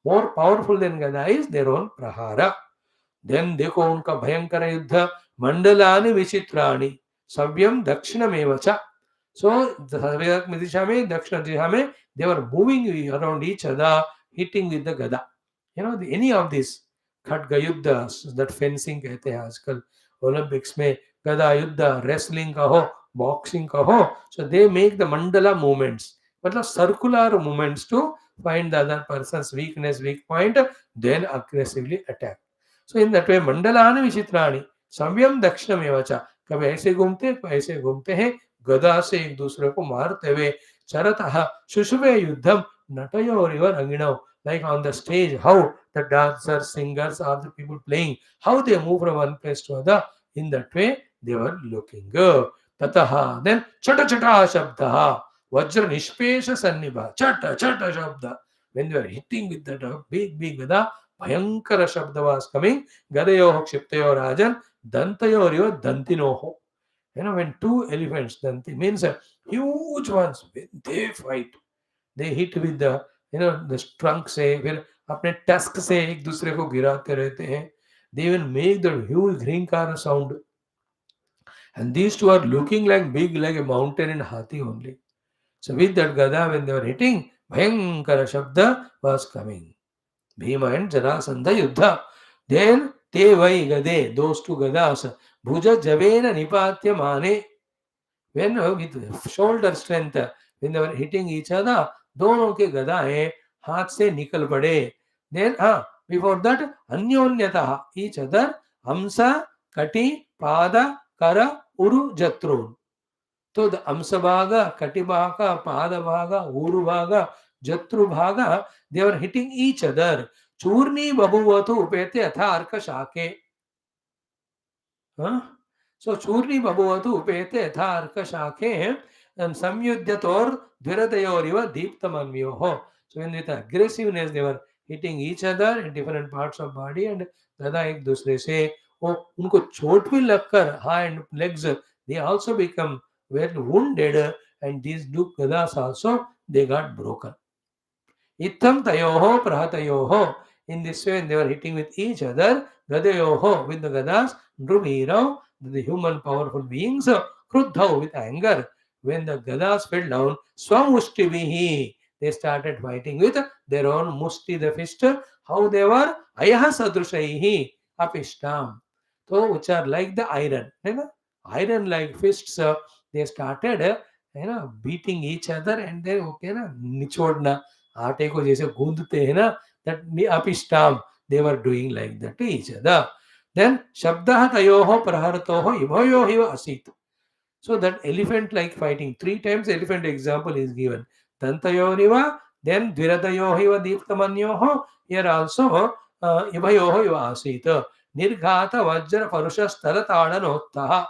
More powerful than Gada is their own Prahara. Then देखो उनका भयंकर युद्ध मंडलानि विचित्राणि सव्यम दक्षिणमेव च सो सव्यक दिशा में दक्षिण दिशा में they were moving around each other hitting with the gada, any of these खड्ग युद्ध that fencing कहते हैं आजकल ओलंपिक्स में गदा युद्ध रेसलिंग का हो बॉक्सिंग का हो so they make the mandala movements मतलब circular movements to find the other person's weakness weak point then aggressively attack. So in that way मंडलानि विचित्राणि संयम दक्षिणमेव च कभी ऐसे घूमते हैं गदा से एक दूसरे को मारते हुए चरतः शुशुभे युद्धम नटयोरिव रंगिणौ like on the stage how the dancers singers or the people playing how they move from one place to other in that way they were looking tataha then chata chata shabdah vajra nishpesha sannibha chata chata shabda when they were hitting with that big gada भयंकर शब्द was coming गदयोः क्षिप्तयो Rajan दंतयोरिव दंतिनोः. When two elephants danti means huge ones when they fight they hit with the trunk से फिर अपने tusk से एक दूसरे को गिराते रहते हैं. They even make the huge ghrinkara sound and these two are looking like big like a mountain and hathi only. So with that gada when they were hitting bhayankara shabda was coming. Bhima and Jarasandha Yuddha. Then te vai gade, those two gadas, bhuja javena nipatya mane. When with shoulder strength, when they were hitting each other, दोनों के गदा है हाथ से निकल पड़े. Then before that अन्योन्यतः each other hamsa kati pada kara uru jatrun. So the amsa bhaga, kati bhaga, pada bhaga, uru bhaga, jatru bhaga, they were hitting each other. Churni babuvatu upete atha arka shake. So churni babuvatu upete atha arka shake and samyudyator dviradayoriva deeptamanmyoho. So when with aggressiveness they were hitting each other in different parts of body and दादा एक दूसरे से उनको चोट भी लगकर hand legs they also become well wounded and these two gadas also they got broken. Itham tayoho prahatayoho. In this way, they were hitting with each other. Gadayoho with the gadas. Druvirav, the human powerful beings. Kruddhav with anger. When the gadas fell down, swamushtivihi. They started fighting with their own musti, the fist. How they were? Ayaha sadrushaihi. Apishtam. So, which are like the iron. Iron like fists. They started beating each other and then निचोड़ना आटे को जैसे गूंदते हैं ना that apistam they were doing like that to each other. Then shabdah tayoho praharatoho ivayohiva asit. So that elephant like fighting 3 times elephant example is given. Dantayoriva then dviradayohiva deeptamanyoho here also ivayohiva asit. Nirghata vajra parusha staratadanottaha.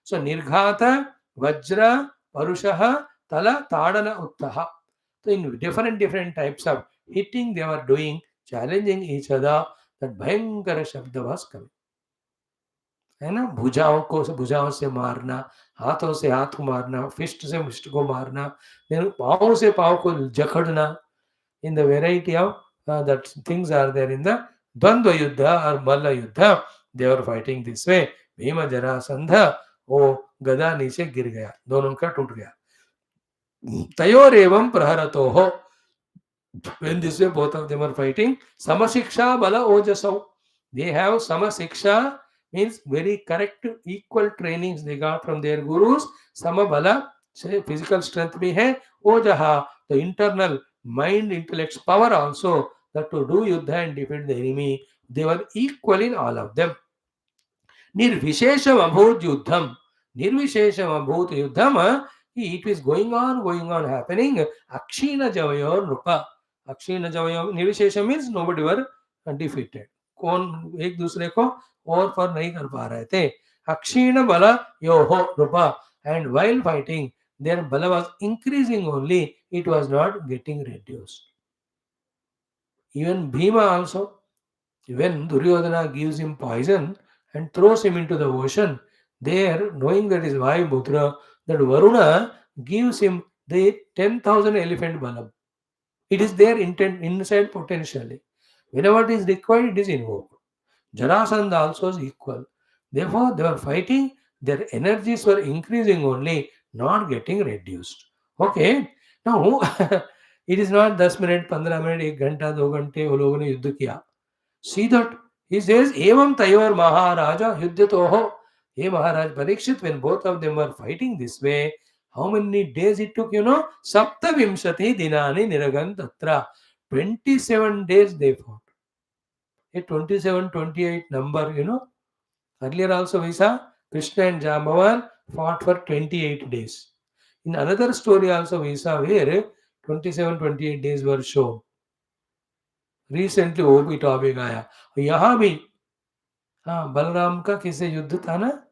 So nirghata vajra parushaha tala tadana uttaha. So in different types of hitting they were doing, challenging each other, that bhayankara shabda was coming. है ना भुजाओं से मारना हाथों से हाथ को मारना फिस्ट से फिस्ट को मारना पाँव से पाँव को जकड़ना in the variety of that things are there in the द्वंद्व युद्ध और मल्ल युद्ध they were fighting this way. Bhim Jarasandh वो गदा नीचे गिर गया दोनों का टूट गया. तयोरेवं प्रहरतोः. When this way both of them are fighting, samasiksha bala ojasau. They have samasiksha means very correct equal trainings they got from their gurus. Samabala physical strength bhi hai. Ojaha the internal mind intellect's power also that to do yuddha and defeat the enemy. They were equal in all of them. Nirvishesham abhut yuddham. Nirvishesham abhut yuddham. It is going on happening. Akshina javayor rupa. Akshina javayor nirvishesha means nobody were defeated. कौन एक दूसरे को और पर नहीं कर पा रहे थे. अक्षीण बल Yoho Rupa. And while fighting, their bala was increasing only. It was not getting reduced. Even Bhima also, when Duryodhana gives him poison and throws him into the ocean, there, knowing that is Vayuputra, that Varuna gives him the 10,000 elephant balam. It is there intent inside potentially. Whenever it is required, it is invoked. Jarasandha also is equal. Therefore, they were fighting, their energies were increasing only, not getting reduced. Okay, now it is not 10 minutes, 15 minutes, 1 घंटा 2 घंटे वो लोगों ने युद्ध किया. See that he says, Evam Tayor Maharaja Yuddhatoho. Hey Maharaj Parikshit, when both of them were fighting this way, how many days it took, Sapta Vimshati Dinani Niragan Tatra. 27 days they fought. A 27, 28 number. Earlier also we saw Krishna and Jambavan fought for 28 days. In another story also we saw where 27, 28 days were shown. Recently वो भी topic आया. यहाँ भी हाँ बलराम का किससे युद्ध था ना.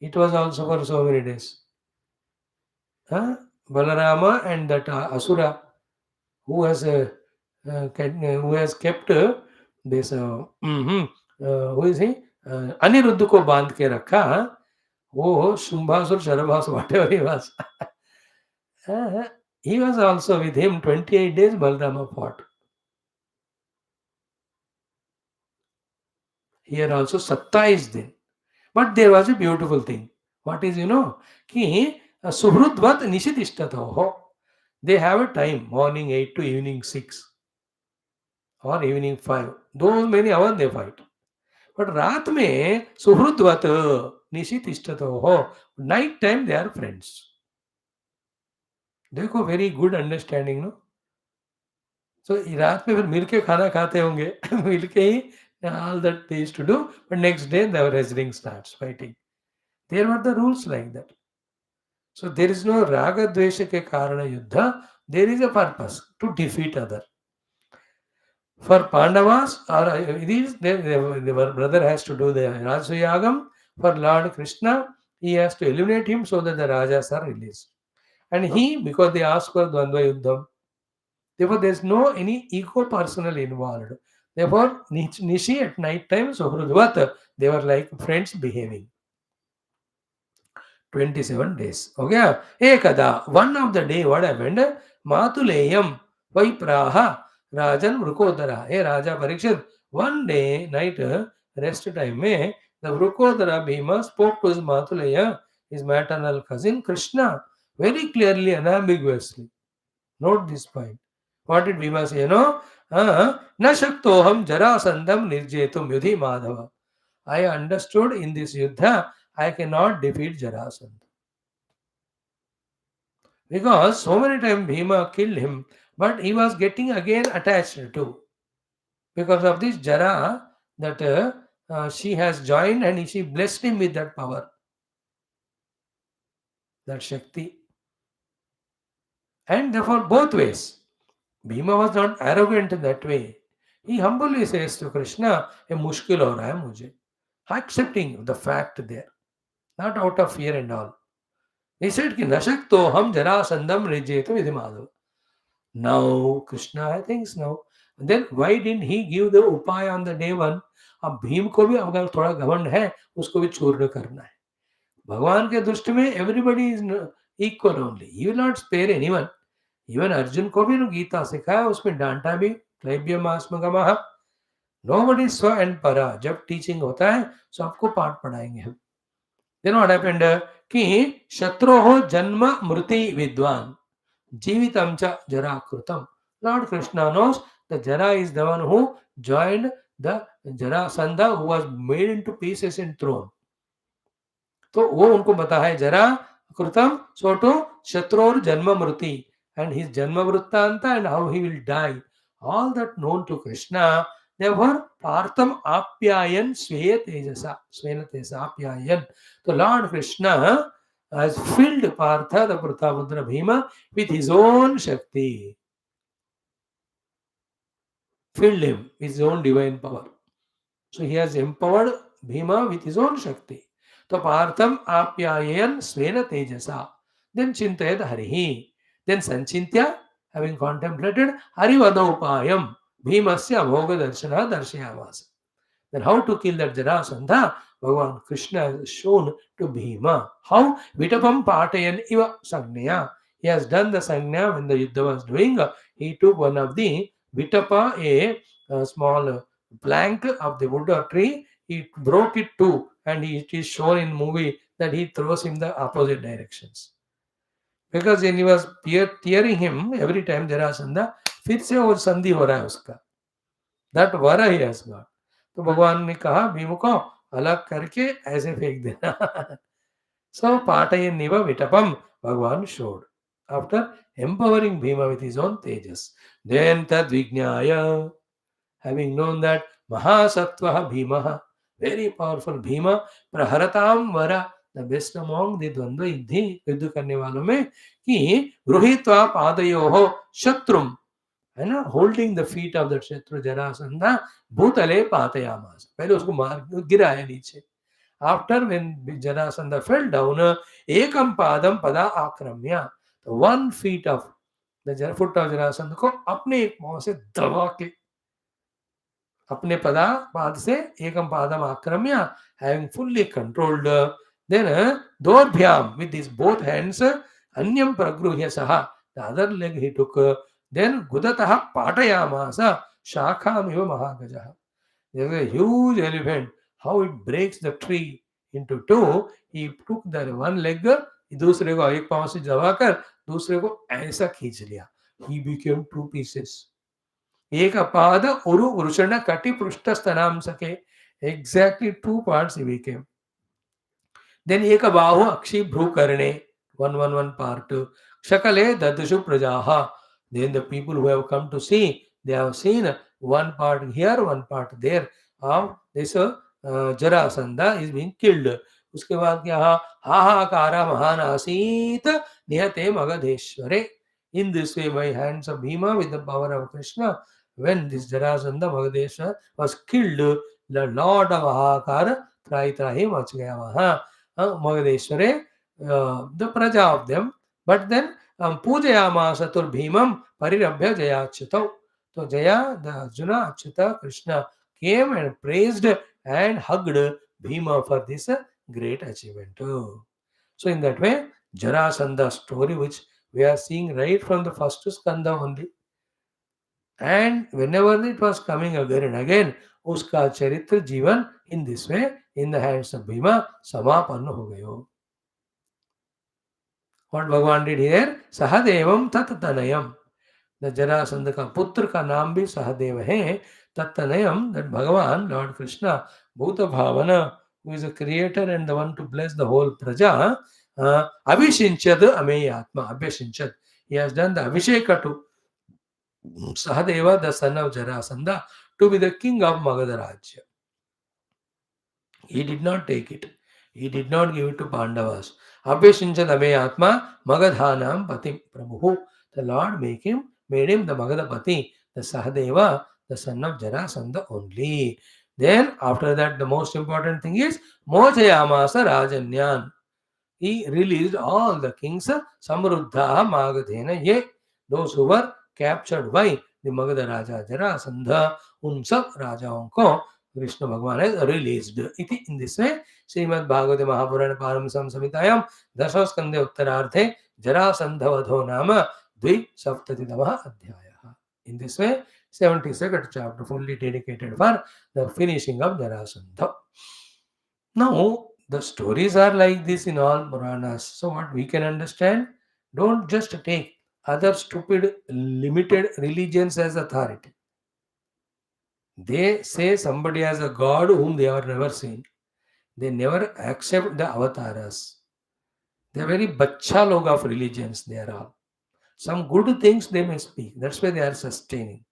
It was also for so many days. Balarama and that Asura who has kept this who is he Anirudh को बांध के रखा. वो Shumbhasur शरभासुर whatever he was. He was also with him 28 days. Balarama fought. Here also Satta is there. But there was a beautiful thing. What is, ki suhrudvat nishitishtatho. They have a time, morning 8 to evening 6 or evening 5. Those many hours they fight. But रात में सुहृदवत निशितिष्ठतो. Night time they are friends. देखो very good understanding, no? So रात में फिर मिल के खाना खाते होंगे. मिल के ही all that they used to do. But next day the wrestling starts, fighting. There were the rules like that. So there is no raga dvesha ke karana yuddha. There is a purpose to defeat other. For Pandavas, or it is their brother has to do the Rajayagam. For Lord Krishna, he has to eliminate him so that the Rajas are released. And he, because they ask for Dvandva Yuddham, therefore there is no any ego personal involved. Therefore, Nishi at night time, Suhrudvat, they were like friends behaving. 27 days. Okay. Ekada, one of the day, what happened? Matuleyam Vaipraha Rajan Vrukodara. Hey Raja Parikshit, one day, night, rest time, the Vrukodara Bhima spoke to his Matuleya, his maternal cousin Krishna, very clearly and ambiguously. Note this point. What did Bhima say? Na shaktoham jarasandham nirjetum yudhi madhava. I understood in this yuddha, I cannot defeat Jarasandha. Because so many times Bhima killed him, but he was getting again attached to. Because of this Jara, that she has joined and she blessed him with that power, that Shakti. And therefore, both ways. Bhima was not arrogant in that way. He humbly says to Krishna, "Ye mushkil ho raha hai mujhe." Accepting the fact there, not out of fear and all. He said, "Ki nashakto ham jarasandham rijetu vidhi madhav." Now, Krishna thinks now. Then why didn't he give the upaya on the day one? अब भीम को भी अगर थोड़ा घमंड है, उसको भी चूर्ण करना है. भगवान के दृष्टि में everybody is equal only. He will not spare anyone. Even Arjun को भी गीता सिखाया, उसमें डांटा भी. क्लैब्यमास्मगमः. Nobody saw and para. जब टीचिंग होता है, सबको पाठ पढ़ाएंगे हम. Then what happened? कि शत्रोः जन्म मृति विद्वान जीवितम च जरा कृतम. Lord Krishna knows the Jara is the one who joined the Jarasandha who was made into pieces and thrown. तो वो उनको बता है जरा कृतम सोटो शत्रोर जन्म मृति and his janma vrittanta and how he will die. All that known to Krishna. Therefore, Partham Apyayan Svaya Tejasa. Svena Tejasa Apyayan. So Lord Krishna has filled Partha, the Pratabhadra Bhima, with his own Shakti. Filled him with his own divine power. So he has empowered Bhima with his own Shakti. So Partham Apyayan Svena Tejasa. Then Chintayad Harihi. Then Sanchintya, having contemplated Harivada Upayam, Bhimasya Bhoga Darshana Darshayamasa. Then how to kill that Jarasandha? Bhagavan Krishna has shown to Bhima. How? Vitapam Patayan Iva Sangnya. He has done the Sangnya when the Yuddha was doing. He took one of the Vitapa, a small plank of the wood or tree. He broke it too, and it is shown in movie that he throws in the opposite directions. Because when he was tearing him every time Jarasandha, फिर से वो संधि हो रहा है उसका. That vara he has got. तो भगवान ने कहा भीम को अलग करके ऐसे फेंक देना. So Patayaniva Vitapam Bhagavan showed. After empowering Bhima with his own tejas. Then Tad Vijnaya, having known that Mahasattva Bhimaha, very powerful Bhima, Praharatam Vara, the best among the Dvandva Yuddhi, युद्ध करने वालों में, कि गृहीत्वा पादयोः शत्रुम, है ना, holding the feet of the शत्रु जरासंधा भूतले पातयामास, पहले उसको मार गिराया नीचे. After when Jarasandha fell down, एकम पादम पदा आक्रम्य, one feet of the foot of Jarasandh को अपने एक पांव से दबा के, अपने पाद से एकम पादम आक्रम्य, हैविंग फुल्ली कंट्रोल्ड, देन दोर्भ्याम विद हिज बोथ हैंड्स अन्यम प्रगृह्य सह, the other leg he took, then Gudataha Patayamasa Shakhamiva Mahagajaha. There's a huge elephant. How it breaks the tree into two. He took the one leg, दूसरे को एक पांव से दबाकर दूसरे को ऐसा खींच लिया. He became two pieces. एक पाद उरु वृषण कटि पृष्ठ स्तनाम सके. Exactly two parts he became. Then एक बाहु अक्षि भ्रू करणे. One part. Shakale dadashu prajaha. Then the people who have come to see, they have seen one part here, one part there of this Jarasandha is being killed. उसके बाद क्या हाहाकारा महान आसीत निहते मगधेश्वरे. In this way, by hands of Bhima with the power of Krishna, when this Jarasandha Magadeshwar was killed, the Lord of Ahakara Trahi mach gaya waha. Magadeshware, the praja of them, but then Pujayamasa tur Bhimam Parirabhya Jayachyatau. So Jaya, the Arjuna, Achyuta, Krishna came and praised and hugged Bhima for this great achievement. So in that way, Jarasandha story, which we are seeing right from the first skandha only, and whenever it was coming again and again, uska charitra जीवन in this way, in the hands of Bhima, समापन्न हो गयो. What Bhagavan did here? Sahadevam Tatanayam. The Jarasandha का पुत्र का नाम भी सहदेव है. Tatanayam, that Bhagavan, Lord Krishna, Bhuta Bhavana, who is the creator and the one to bless the whole praja, Abhishinchad Ameyatma, Abhishinchad. He has done the Abhisheka to Sahadeva, the son of Jarasandha, to be the king of Magadha Rajya. He did not take it. He did not give it to Pandavas. Abhishinchad Ameyatma Magadhanam Patim Prabhu. The Lord made him the Magadapati, the Sahadeva, the son of Jarasandha only. Then after that, the most important thing is Mochayamasa Rajanyan. He released all the kings, Samruddha Magadhena Ye, those who were captured by the Magadha Raja Jarasandha, उन सब राजाओं को कृष्ण भगवान has released. इति in this way, Shrimad भागवते महापुराणे पारमहंस संहितायां दशम स्कंदे उत्तरार्धे जरासंधवधो नाम द्विसप्ततितमः अध्यायः. In this way, 72nd chapter fully dedicated for the finishing of Jarasandha. Now, the stories are like this in all Puranas. So what we can understand, don't just take other stupid, limited religions as authority. They say somebody has a God whom they have never seen. They never accept the avatars. They are very bacha log of religions, they are all. Some good things they may speak. That's why they are sustaining.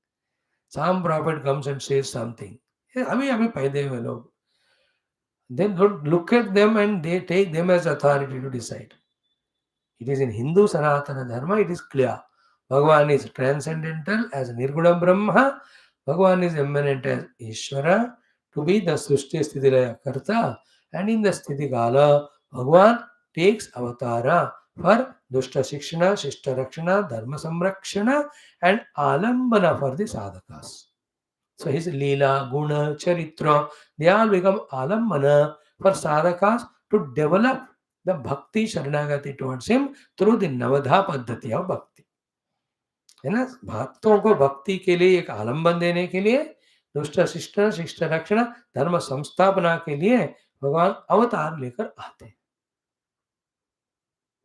Some prophet comes and says something. Then don't look at them and they take them as authority to decide. It is in Hindu Sanatana Dharma, it is clear. Bhagavan is transcendental as Nirguna Brahma. Bhagavan is immanent as Ishvara, to be the Srishti Sthiti Laya Karta. And in the Sthiti Kala, Bhagavan takes avatara for Dushta Shikshana, Shishta Rakshana, Dharma Samrakshana, and Alambana for the sadhakas. So his Leela, Guna, Charitra, they all become alambana for sadhakas to develop the bhakti sharanagati towards him through the Navadha Paddhati of bhakti. है ना, भक्तों को भक्ति के लिए एक आलम्बन देने के लिए, दुष्ट शिष्ट शिष्ट रक्षण धर्म संस्थापना के लिए भगवान अवतार लेकर आते हैं.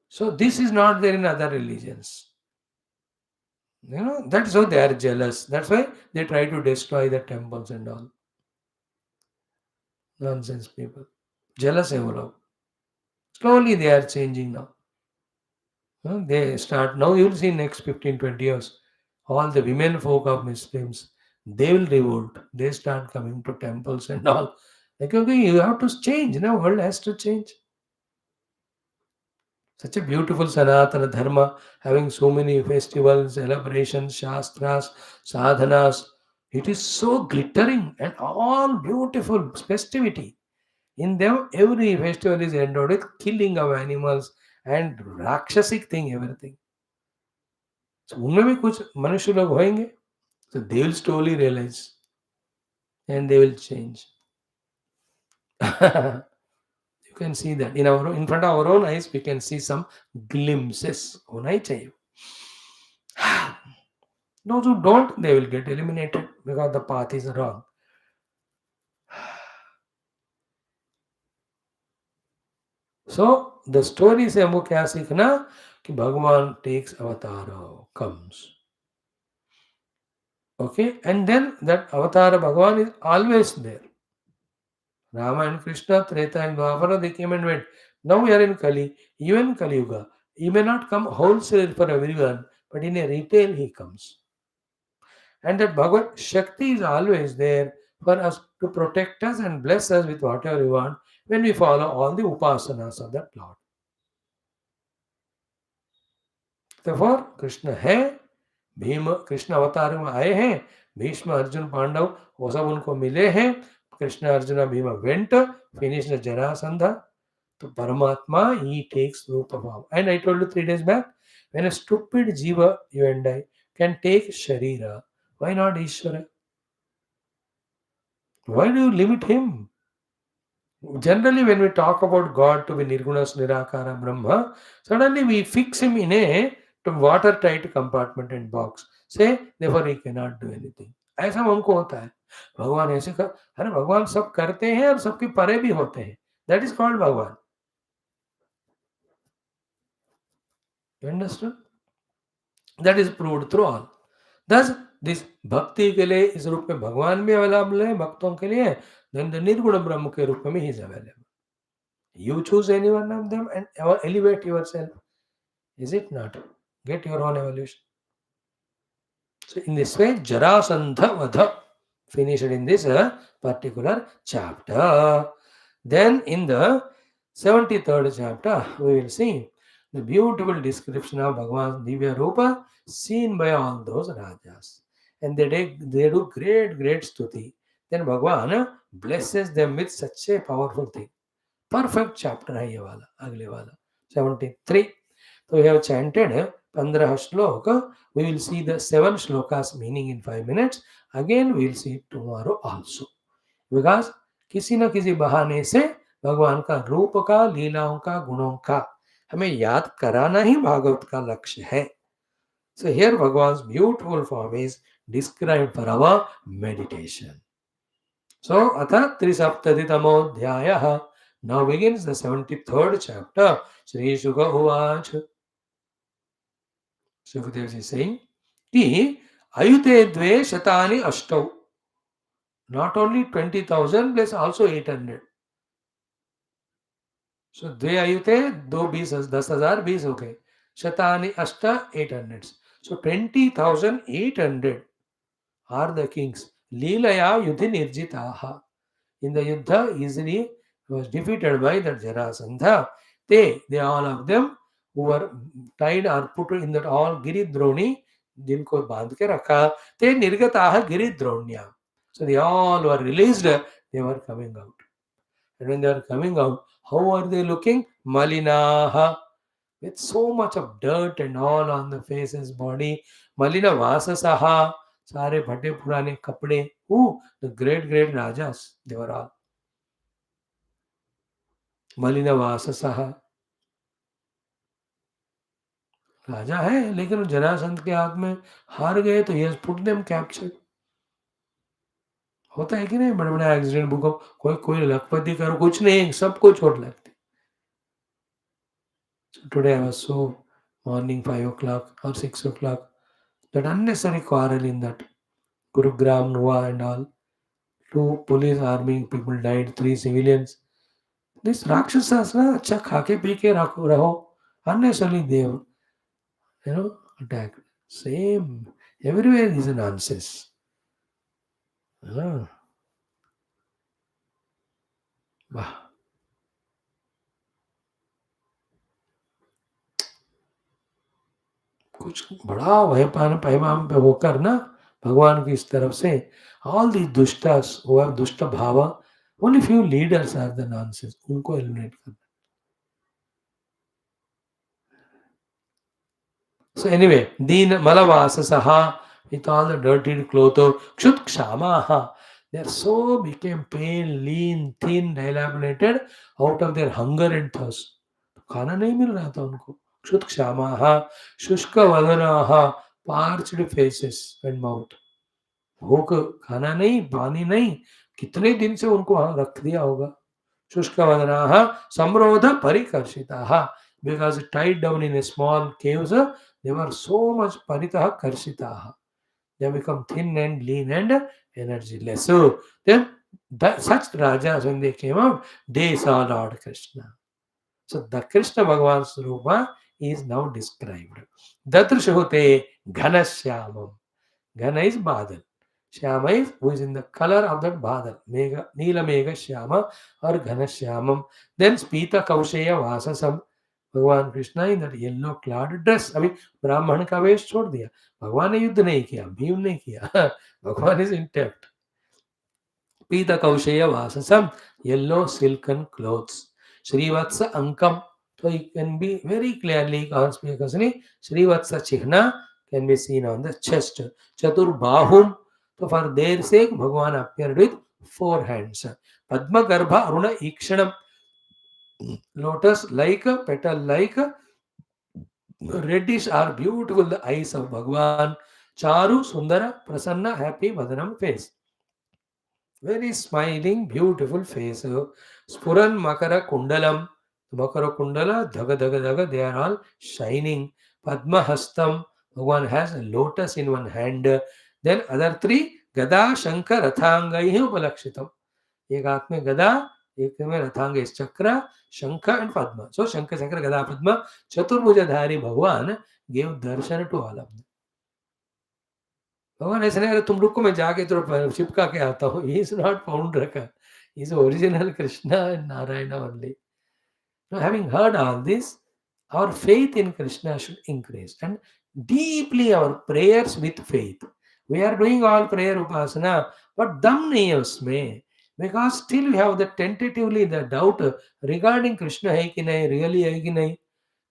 So this is not there in other religions. That's how they are jealous. That's why they try to destroy the temples and all. Nonsense people. Jealous hai wo log. Slowly they are changing now. They start now. You will see next 15-20 years, all the women folk of Muslims, they will revolt. They start coming to temples and all. Like, okay, you have to change. World has to change. Such a beautiful Sanatana Dharma, having so many festivals, celebrations, Shastras, sadhanas. It is so glittering and all beautiful festivity. In them, every festival is endowed with killing of animals and rakshasic thing, everything. So उनमें भी कुछ मनुष्य लोग होंगे, so they will slowly realize and they will change. You can see that in front of our own eyes, we can see some glimpses. होना ही चाहिए. Those who don't, they will get eliminated because the path is wrong. So the story से हमको क्या सीखना कि भगवान takes avatar, comes. Okay, and then that avatar Bhagavan is always there. Rama and Krishna, Treta and Dwapara, they came and went. Now we are in Kali, even Kali Yuga. He may not come wholesale for everyone, but in a retail he comes. And that Bhagavad Shakti is always there for us to protect us and bless us with whatever we want when we follow all the upasanas of that Lord. Therefore, Krishna है, भीम कृष्ण अवतार में आए हैं, भीष्म अर्जुन पांडव वो सब उनको मिले हैं. Krishna Arjuna Bhima went, finished the Jarasandha. So Paramatma, he takes rupa form. And I told you 3 days back, when a stupid jiva, you and I, can take Sharira, why not Ishvara? Why do you limit him? Generally, when we talk about God to be Nirgunas Nirakara Brahma, suddenly we fix him in a watertight compartment and box. Say, therefore he cannot do anything. ऐसा हमको होता है. भगवान ऐसे कर, अरे भगवान सब करते हैं और सबके परे भी होते हैं. That is called भगवान. You understand? That is proved through all. Thus, this bhakti के लिए इस रूप में भगवान भी अवेलेबल है भक्तों के लिए, then the निर्गुण ब्रह्म के रूप में he is available. You choose any one of them and elevate yourself. Is it not? Get your own evolution. So in this way, Jarasandha Vadha finished in this particular chapter. Then in the 73rd chapter, we will see the beautiful description of Bhagavan's Divya Rupa seen by all those Rajas. And they do great stuti. Then Bhagavan blesses them with such a powerful thing. Perfect chapter है ये वाला, अगले वाला 73. So we have chanted 15 श्लोक. We will see the 7 shlokas meaning in 5 minutes. Again we will see it tomorrow also. Because किसी न किसी बहाने से भगवान का रूप का, लीलाओं का, गुणों का हमें याद कराना ही भागवत का लक्ष्य है. So here Bhagwan's beautiful form is described for our meditation. So अथ त्रिसप्ततितमोऽध्यायः. Now begins the 73rd chapter. Shri Shuka Uvach. Sukadev is saying, Ki ayute dve shatani ashtau. Not only 20,000 plus also 800. So dve ayute, do 20, 10,000, 20 हो गए. Shatani ashta 800. So 20,800 are the kings. Leelaya yudhi nirjitaha. In the Yuddha, easily was defeated by the Jarasandha. They all of them who were tied or put in that all Giridroni, जिनको बांध के रखा, ते निर्गताः गिरिद्रोण्या. So they all were released, they were coming out. And when they are coming out, how are they looking? Malinaha, with so much of dirt and all on the faces, body. Malina vasasaha, सारे फटे पुराने कपड़े. Who? The great, great Rajas. They were all. Malina Vasasaha. राजा है लेकिन वो जरासंध के हाथ में हार गए तो यस पुट देम कैप्चर. होता है कि नहीं बड़े बड़े एक्सीडेंट भूकंप कोई कोई लखपति करो कुछ नहीं सबको चोट लगती. So today I was so morning 5 o'clock or 6 o'clock that unnecessary quarrel in that Gurugram, Nuwa and all. Two police army people died, three civilians. This Rakshasas na अच्छा खाके पी के रहो unnecessarily they attack. Same everywhere is a nonsense. हाँ, वाह कुछ बड़ा भय पैमाने पे होकर ना भगवान की इस तरफ से ऑल दी दुष्टास हुआ दुष्ट भाव only few leaders are the nonsense उनको एलिमिनेट करना. So anyway, Deen Malavasasaha with all the dirty clothes, Kshut Kshamaha. They so became pale, lean, thin, dilapidated out of their hunger and thirst. खाना नहीं मिल रहा था उनको. क्षुत क्षामाः शुष्क वदनाः parched faces and mouth. भूख खाना नहीं पानी नहीं कितने दिन से उनको वहां रख दिया होगा. शुष्कवदनाः संरोध परिकर्षिताः because tied down in a small caves they were so much paritah karshitaः. They become thin and lean and energyless. So then such rajas when they came out they saw Lord Krishna. So the Krishna Bhagavan's Rupa is now described. Datrishute Ghanashyamam. Ghana is Badal. Shyama is who is in the color of that Badal. Mega, Neela Mega Shyama or Ghana Shyamam. Then Spita Kausheya Vasasam. भगवान Krishna in that yellow cloud dress. अभी ब्राह्मण का वेश छोड़ दिया. भगवान ने युद्ध नहीं किया, भीम ने किया. भगवान इज इंटैक्ट. पीत कौशेय वाससम yellow silken clothes. Srivatsa Ankam. So you can be very clearly conspicuously Srivatsa Chihna can be seen on the chest. Chatur Bahum. So for their sake Bhagavan appeared with 4 hands. Padma Garbha Aruna Ikshanam. Lotus like, petal like, reddish are beautiful the eyes of Bhagavan. Charu Sundara Prasanna happy Vadanam face. Very smiling, beautiful face. Spuran Makara Kundalam. Makara Kundala, Dhaga Dhaga Dhaga, they are all shining. Padma Hastam, one has a lotus in one hand. Then other 3, Gada Shankar Rathangai Upalakshitam. एक हाथ में गदा एक में रथांग चक्र शंख and पद्म. सो शंख चक्र गदा पद्म चतुर्भुजधारी भगवान gave darshan to all of them. भगवान ऐसे नहीं अरे तुम रुको मैं जाके तो चिपका के आता हूँ. ही इज नॉट फाउंड रखा. He is original Krishna and Narayan only. Having heard all this, our faith in Krishna should increase and deeply our prayers with faith. We are doing all prayer upasana, but dam nahi hai usme. Because still we have the tentatively the doubt regarding Krishna hai ki nahi, really hai ki nahi.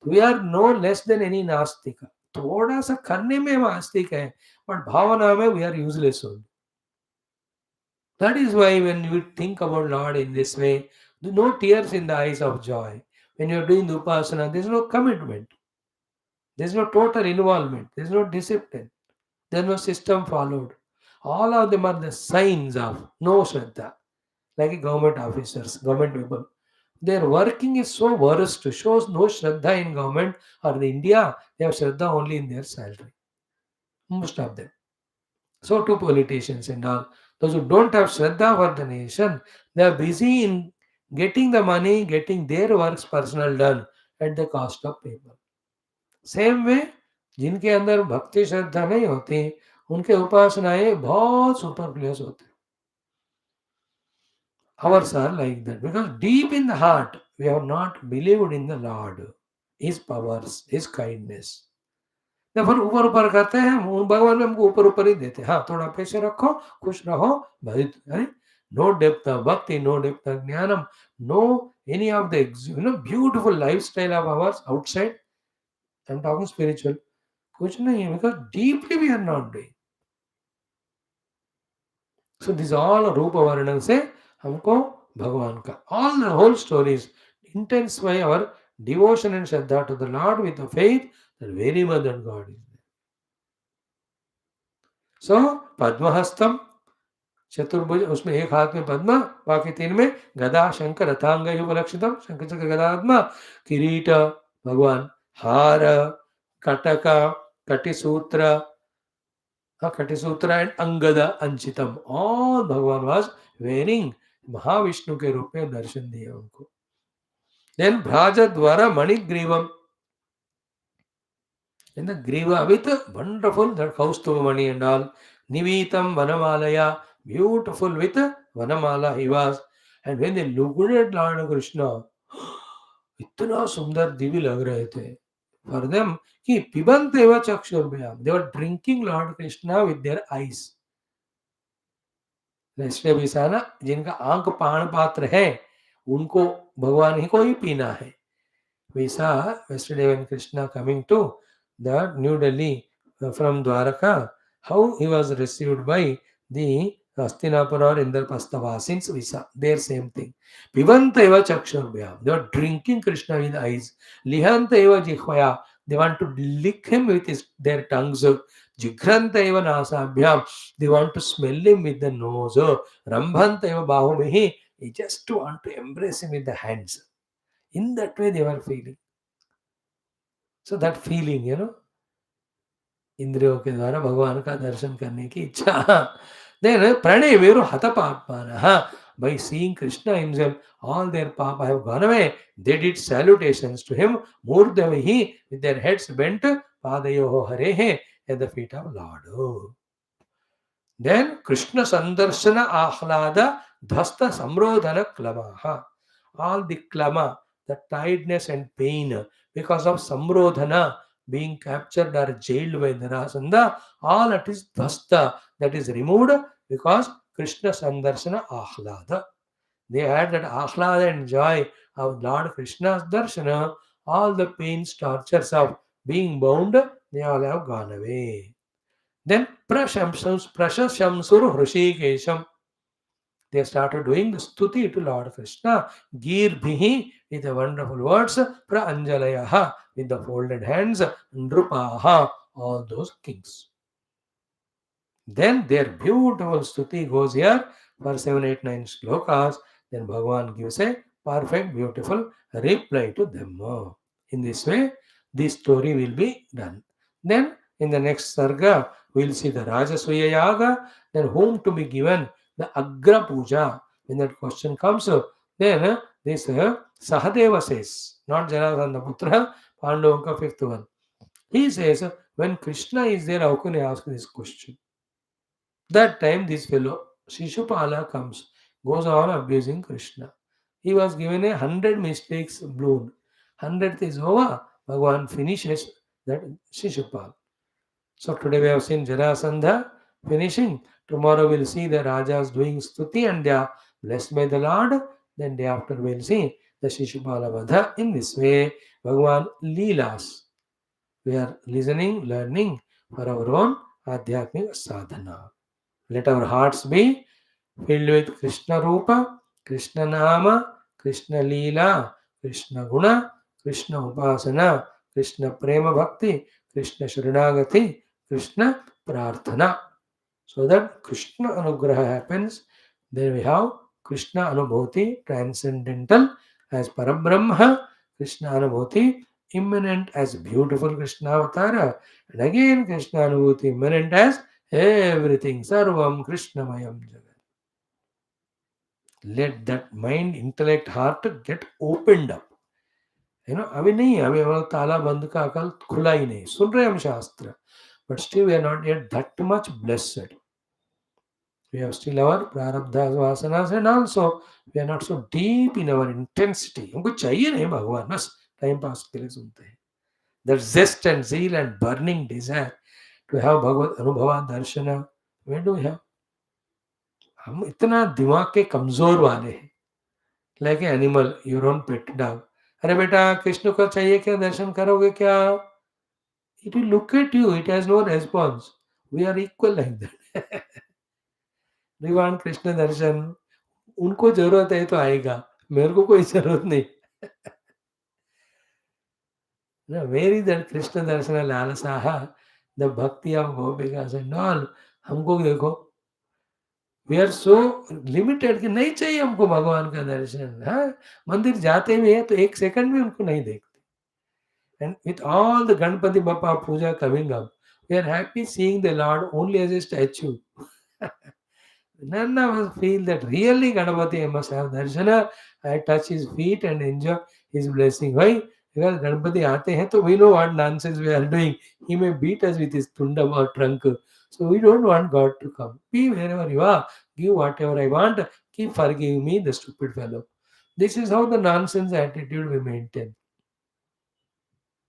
We are no less than any नास्तिक. थोड़ा सा करने में हम आस्तिक है, but भावना में we are useless only. That is why when you think about Lord in this way, there no tears in the eyes of joy. When you are doing the upasana, there is no commitment. There is no total involvement. There is no discipline. There is no system followed. All of them are the signs of no Shraddha. Like government officers, government people. Their working is so worst, shows no Shraddha in government or in India. They have Shraddha only in their salary. Most of them. So too politicians and all. Those who don't have Shraddha for the nation, they are busy in getting the money, getting their works personal done at the cost of people. Same way जिनके अंदर भक्ति श्रद्धा नहीं होती उनके उपासनाएं बहुत superfluous होते हैं. Ours are like that because deep in the heart we have not believed in the Lord, His powers, His kindness. जब फिर ऊपर ऊपर करते हैं भगवान में हमको ऊपर ऊपर ही देते हैं. हाँ थोड़ा पैसे रखो खुश रहो भजित. No depth of bhakti, no depth of gyanam, no any of the beautiful life style of ours outside. I am talking spiritual. कुछ नहीं है because deeply we are not doing. So this all रूप वर्णन से हमको भगवान का all the whole stories intensify our devotion and shraddha to the Lord with the faith that very much that God is there. So Padmahastam चतुर्भुज, उसमें एक हाथ में पद्म, बाकी तीन में गदा, शंकर रथांग उपलक्षितम, शंकर चक्र गदात्मा, किरीट भगवान, हार, कटक, कटिसूत्र, कटिसूत्र एंड अंगद अंचितम, ऑल भगवान वाज वेयरिंग, महाविष्णु के रूप में दर्शन दिए उनको. देन भ्राज द्वारा मणिग्रीवम, in the griva with wonderful that Kaustuva Mani and all, Nivitam Vanamalaya, beautiful with Vanamala he was. And when they looked at Lord Krishna, इतना सुंदर दिव्य लग रहे थे. For them, कि पिबंत एव चक्षुर्भ्याम, they were drinking Lord Krishna with their eyes. इसलिए विसाना जिनका आंख पान पात्र है, उनको भगवान ही को ही पीना है. We saw yesterday when Krishna coming to the New Delhi from Dwaraka, how he was received by the Hastinapura or Indrapasthavasins. We saw their same thing. Pivanta eva chakshurbyam. They were drinking Krishna with eyes. Lihanta eva jihvaya. They want to lick him with their tongues. Jighranta eva nasabhyam. They want to smell him with the nose. Rambhanta eva bahumihi. They just want to embrace him with the hands. In that way they were feeling. So that feeling, इंद्रियों के द्वारा भगवान का दर्शन करने की इच्छा. Then pranay veru hatapapmanaha. By seeing Krishna himself, all their papa have gone away. They did salutations to him, murdavihi, with their heads bent, padayoho harehe, at the feet of Lord. Then Krishna sandarshana ahlada dhasta samrodhana klamaha. All the klama, the tiredness and pain because of samrodhana, being captured or jailed by Jarasandha, all it is dhasta, that is removed because Krishna sandarshana ahlada. They had that ahlada and joy of Lord Krishna's darshana. All the pains, tortures of being bound, they all have gone away. Then Prashamsur Hrishikesham. They started doing the stuti to Lord Krishna. Girbhihi with the wonderful words. Pranjalayaha with the folded hands. Nrupaha, all those kings. Then their beautiful stuti goes here for 7, 8, 9 slokas. Then Bhagavan gives a perfect, beautiful reply to them. In this way, this story will be done. Then in the next sarga, we will see the Rajasuya Yaga, then whom to be given the Agra Puja. When that question comes, then this Sahadeva says, not Jarasandha Putra, Pandavaka fifth one. He says, when Krishna is there, how can I ask this question? That time this fellow, Shishupala comes, goes on abusing Krishna. He was given 100 mistakes blown. 100th is over, Bhagavan finishes that Shishupal. So today we have seen Jarasandha finishing. Tomorrow we'll see the Rajas doing stuti and they are blessed by the Lord. Then day after we'll see the Shishupala Vadha. In this way, Bhagavan Leelas. We are listening, learning for our own Adhyatmic sadhana. Let our hearts be filled with Krishna Rupa, Krishna Nama, Krishna Leela, Krishna Guna, Krishna Upasana, Krishna Prema Bhakti, Krishna Sharanagati, Krishna Prarthana. So that Krishna Anugraha happens. Then we have Krishna Anubhuti, transcendental as Parabrahma, Krishna Anubhuti, immanent as beautiful Krishna Avatara, and again Krishna Anubhuti, immanent as everything, Sarvam Krishnamayam Jagat. Let that mind, intellect, heart get opened up. अभी नहीं है, अभी हमारा ताला बंद का अकल खुला ही नहीं. सुन रहे हम शास्त्र, but still we are not yet that much blessed. We have still our prarabdha vasanas and also we are not so deep in our intensity. हमको चाहिए नहीं भगवान, बस टाइम पास के लिए सुनते हैं. That zest and zeal and burning desire to have Bhagavad Anubhava Darshana, where do we have? हम इतना दिमाग के कमजोर वाले हैं. Like an animal, your own pet dog. अरे बेटा कृष्ण को चाहिए क्या, दर्शन करोगे क्या? It will look at you, it has no response. We are equal like that. Do you want Krishna darshan? उनको जरूरत है तो आएगा, मेरे को कोई जरूरत नहीं ना। Where is that Krishna darshan लालसाह, the bhakti of gopikas and all. हमको देखो, वी आर सो लिमिटेड कि नहीं चाहिए हमको भगवान का दर्शन। हाँ, मंदिर जाते भी हैं तो एक सेकंड भी उनको नहीं देखते। And with all the Ganpati Bappa puja coming up, we are happy seeing the lord only as a statue None of us feel that really Ganapati must have darshana. I touch his feet and enjoy his blessing. Why? Because Ganapati aate hain, so we know what nonsense we are doing. He may beat us with his tundam or trunk. So we don't want God to come. Be wherever you are. Give whatever I want. Keep forgiving me, the stupid fellow. This is how the nonsense attitude we maintain.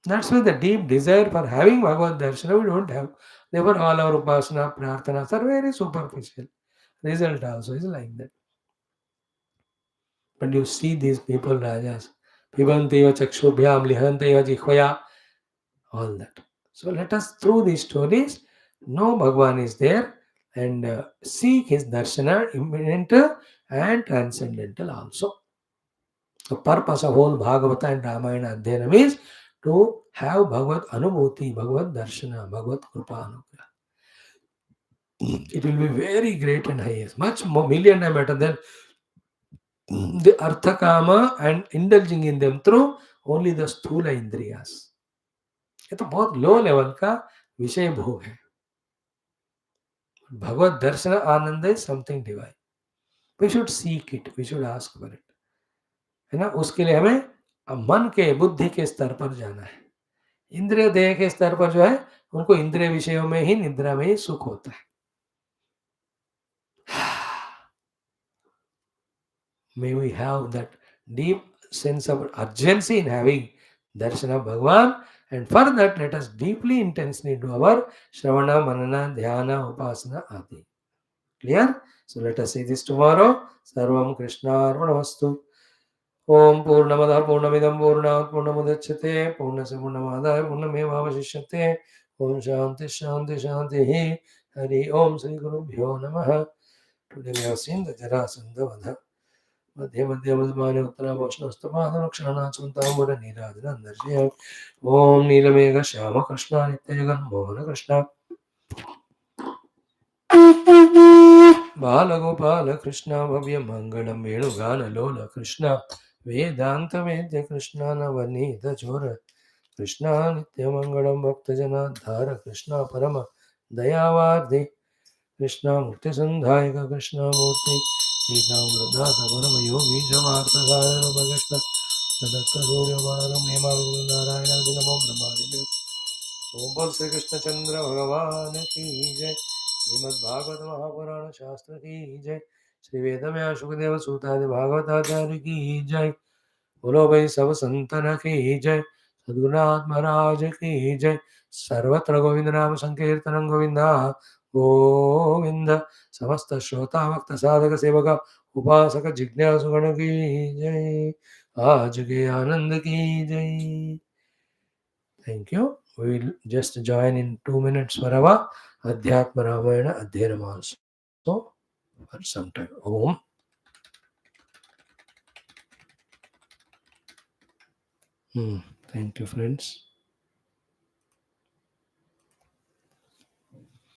That's why the deep desire for having Bhagavad Darshana we don't have. Therefore, all our upasana, prarthanas are very superficial. Result also is like that. But you see these people, Rajas, Pibanteva Chakshubhyam, Lihanteva Jikhvaya, all that. So let us, through these stories, know Bhagwan is there and seek his darshana, imminent and transcendental also. The purpose of whole Bhagavata and Ramayana Adhyana is to have Bhagavad Anubhuti, Bhagavad Darshana, Bhagavad Kripa Anugrah. It will be very great and highest, much more, million times better than the artha kama and indulging in them through only the स्थूल इंद्रियास. ये तो बहुत low level का विषय भोग है. भगवत दर्शन आनंद is something divine. We should seek it, we should ask for it, है ना. उसके लिए हमें मन के, बुद्धि के स्तर पर जाना है. इंद्रिय देह के स्तर पर जो है, उनको इंद्रिय विषयों में ही, निद्रा में ही सुख होता है. May we have that deep sense of urgency in having darshan of Bhagavan, and for that let us deeply intensely do our Shravana, Manana, Dhyana, Upasana, Adi. Clear? So let us see this tomorrow. Sarvam Krishna Arpanamastu. Om Purnamada Purnamidam Purnat Purnamudachyate Purnasya Purnamadaya Purnamevavashishyate. Om Shanti Shanti Shanti. Hari Om Sri Guru Bhyo Namaha. Today we have seen the Jarasandha Vadha. मध्ये मध्ये मधुमाने उत्तरावोष्णस्तपादलक्षणाचुन्ताम्बुर नीराजनन्दर्शय. ॐ नीलमेघ श्याम कृष्ण नित्यजगन् मोहन कृष्ण बालगोपाल कृष्ण भव्य मङ्गलं वेणुगानलोल कृष्ण वेदान्त वेद्य कृष्ण नवनीत चोर कृष्ण नित्यमङ्गलं भक्तजनाधार कृष्ण परम दयावार्धे कृष्ण मुक्तिसन्धायक कृष्ण मूर्ति गीतामृतदात परमयोगी जमार्तकारणोपकृष्ण तदत्तसूर्यमानं हेमाविन्दु नमो ब्रह्मादिभ्यो. ओम बोल श्री कृष्ण चंद्र भगवान की जय. श्रीमद्भागवत महापुराण शास्त्र की जय. श्री वेद में सुखदेव सूतादि भागवताचार्य की जय. बोलो भाई सब संतन की जय. सद्गुरुनाथ महाराज की जय. सर्वत्र गोविंद नाम संकीर्तन गोविंदा गोविंद. समस्त श्रोता भक्त साधक सेवक उपासक जिज्ञासुगण की जय. आज के आनंद की जय. Thank you. We will just join in 2 minutes for our Adhyatma Ramayana Adhyayana also for some time. Om. Thank you, friends.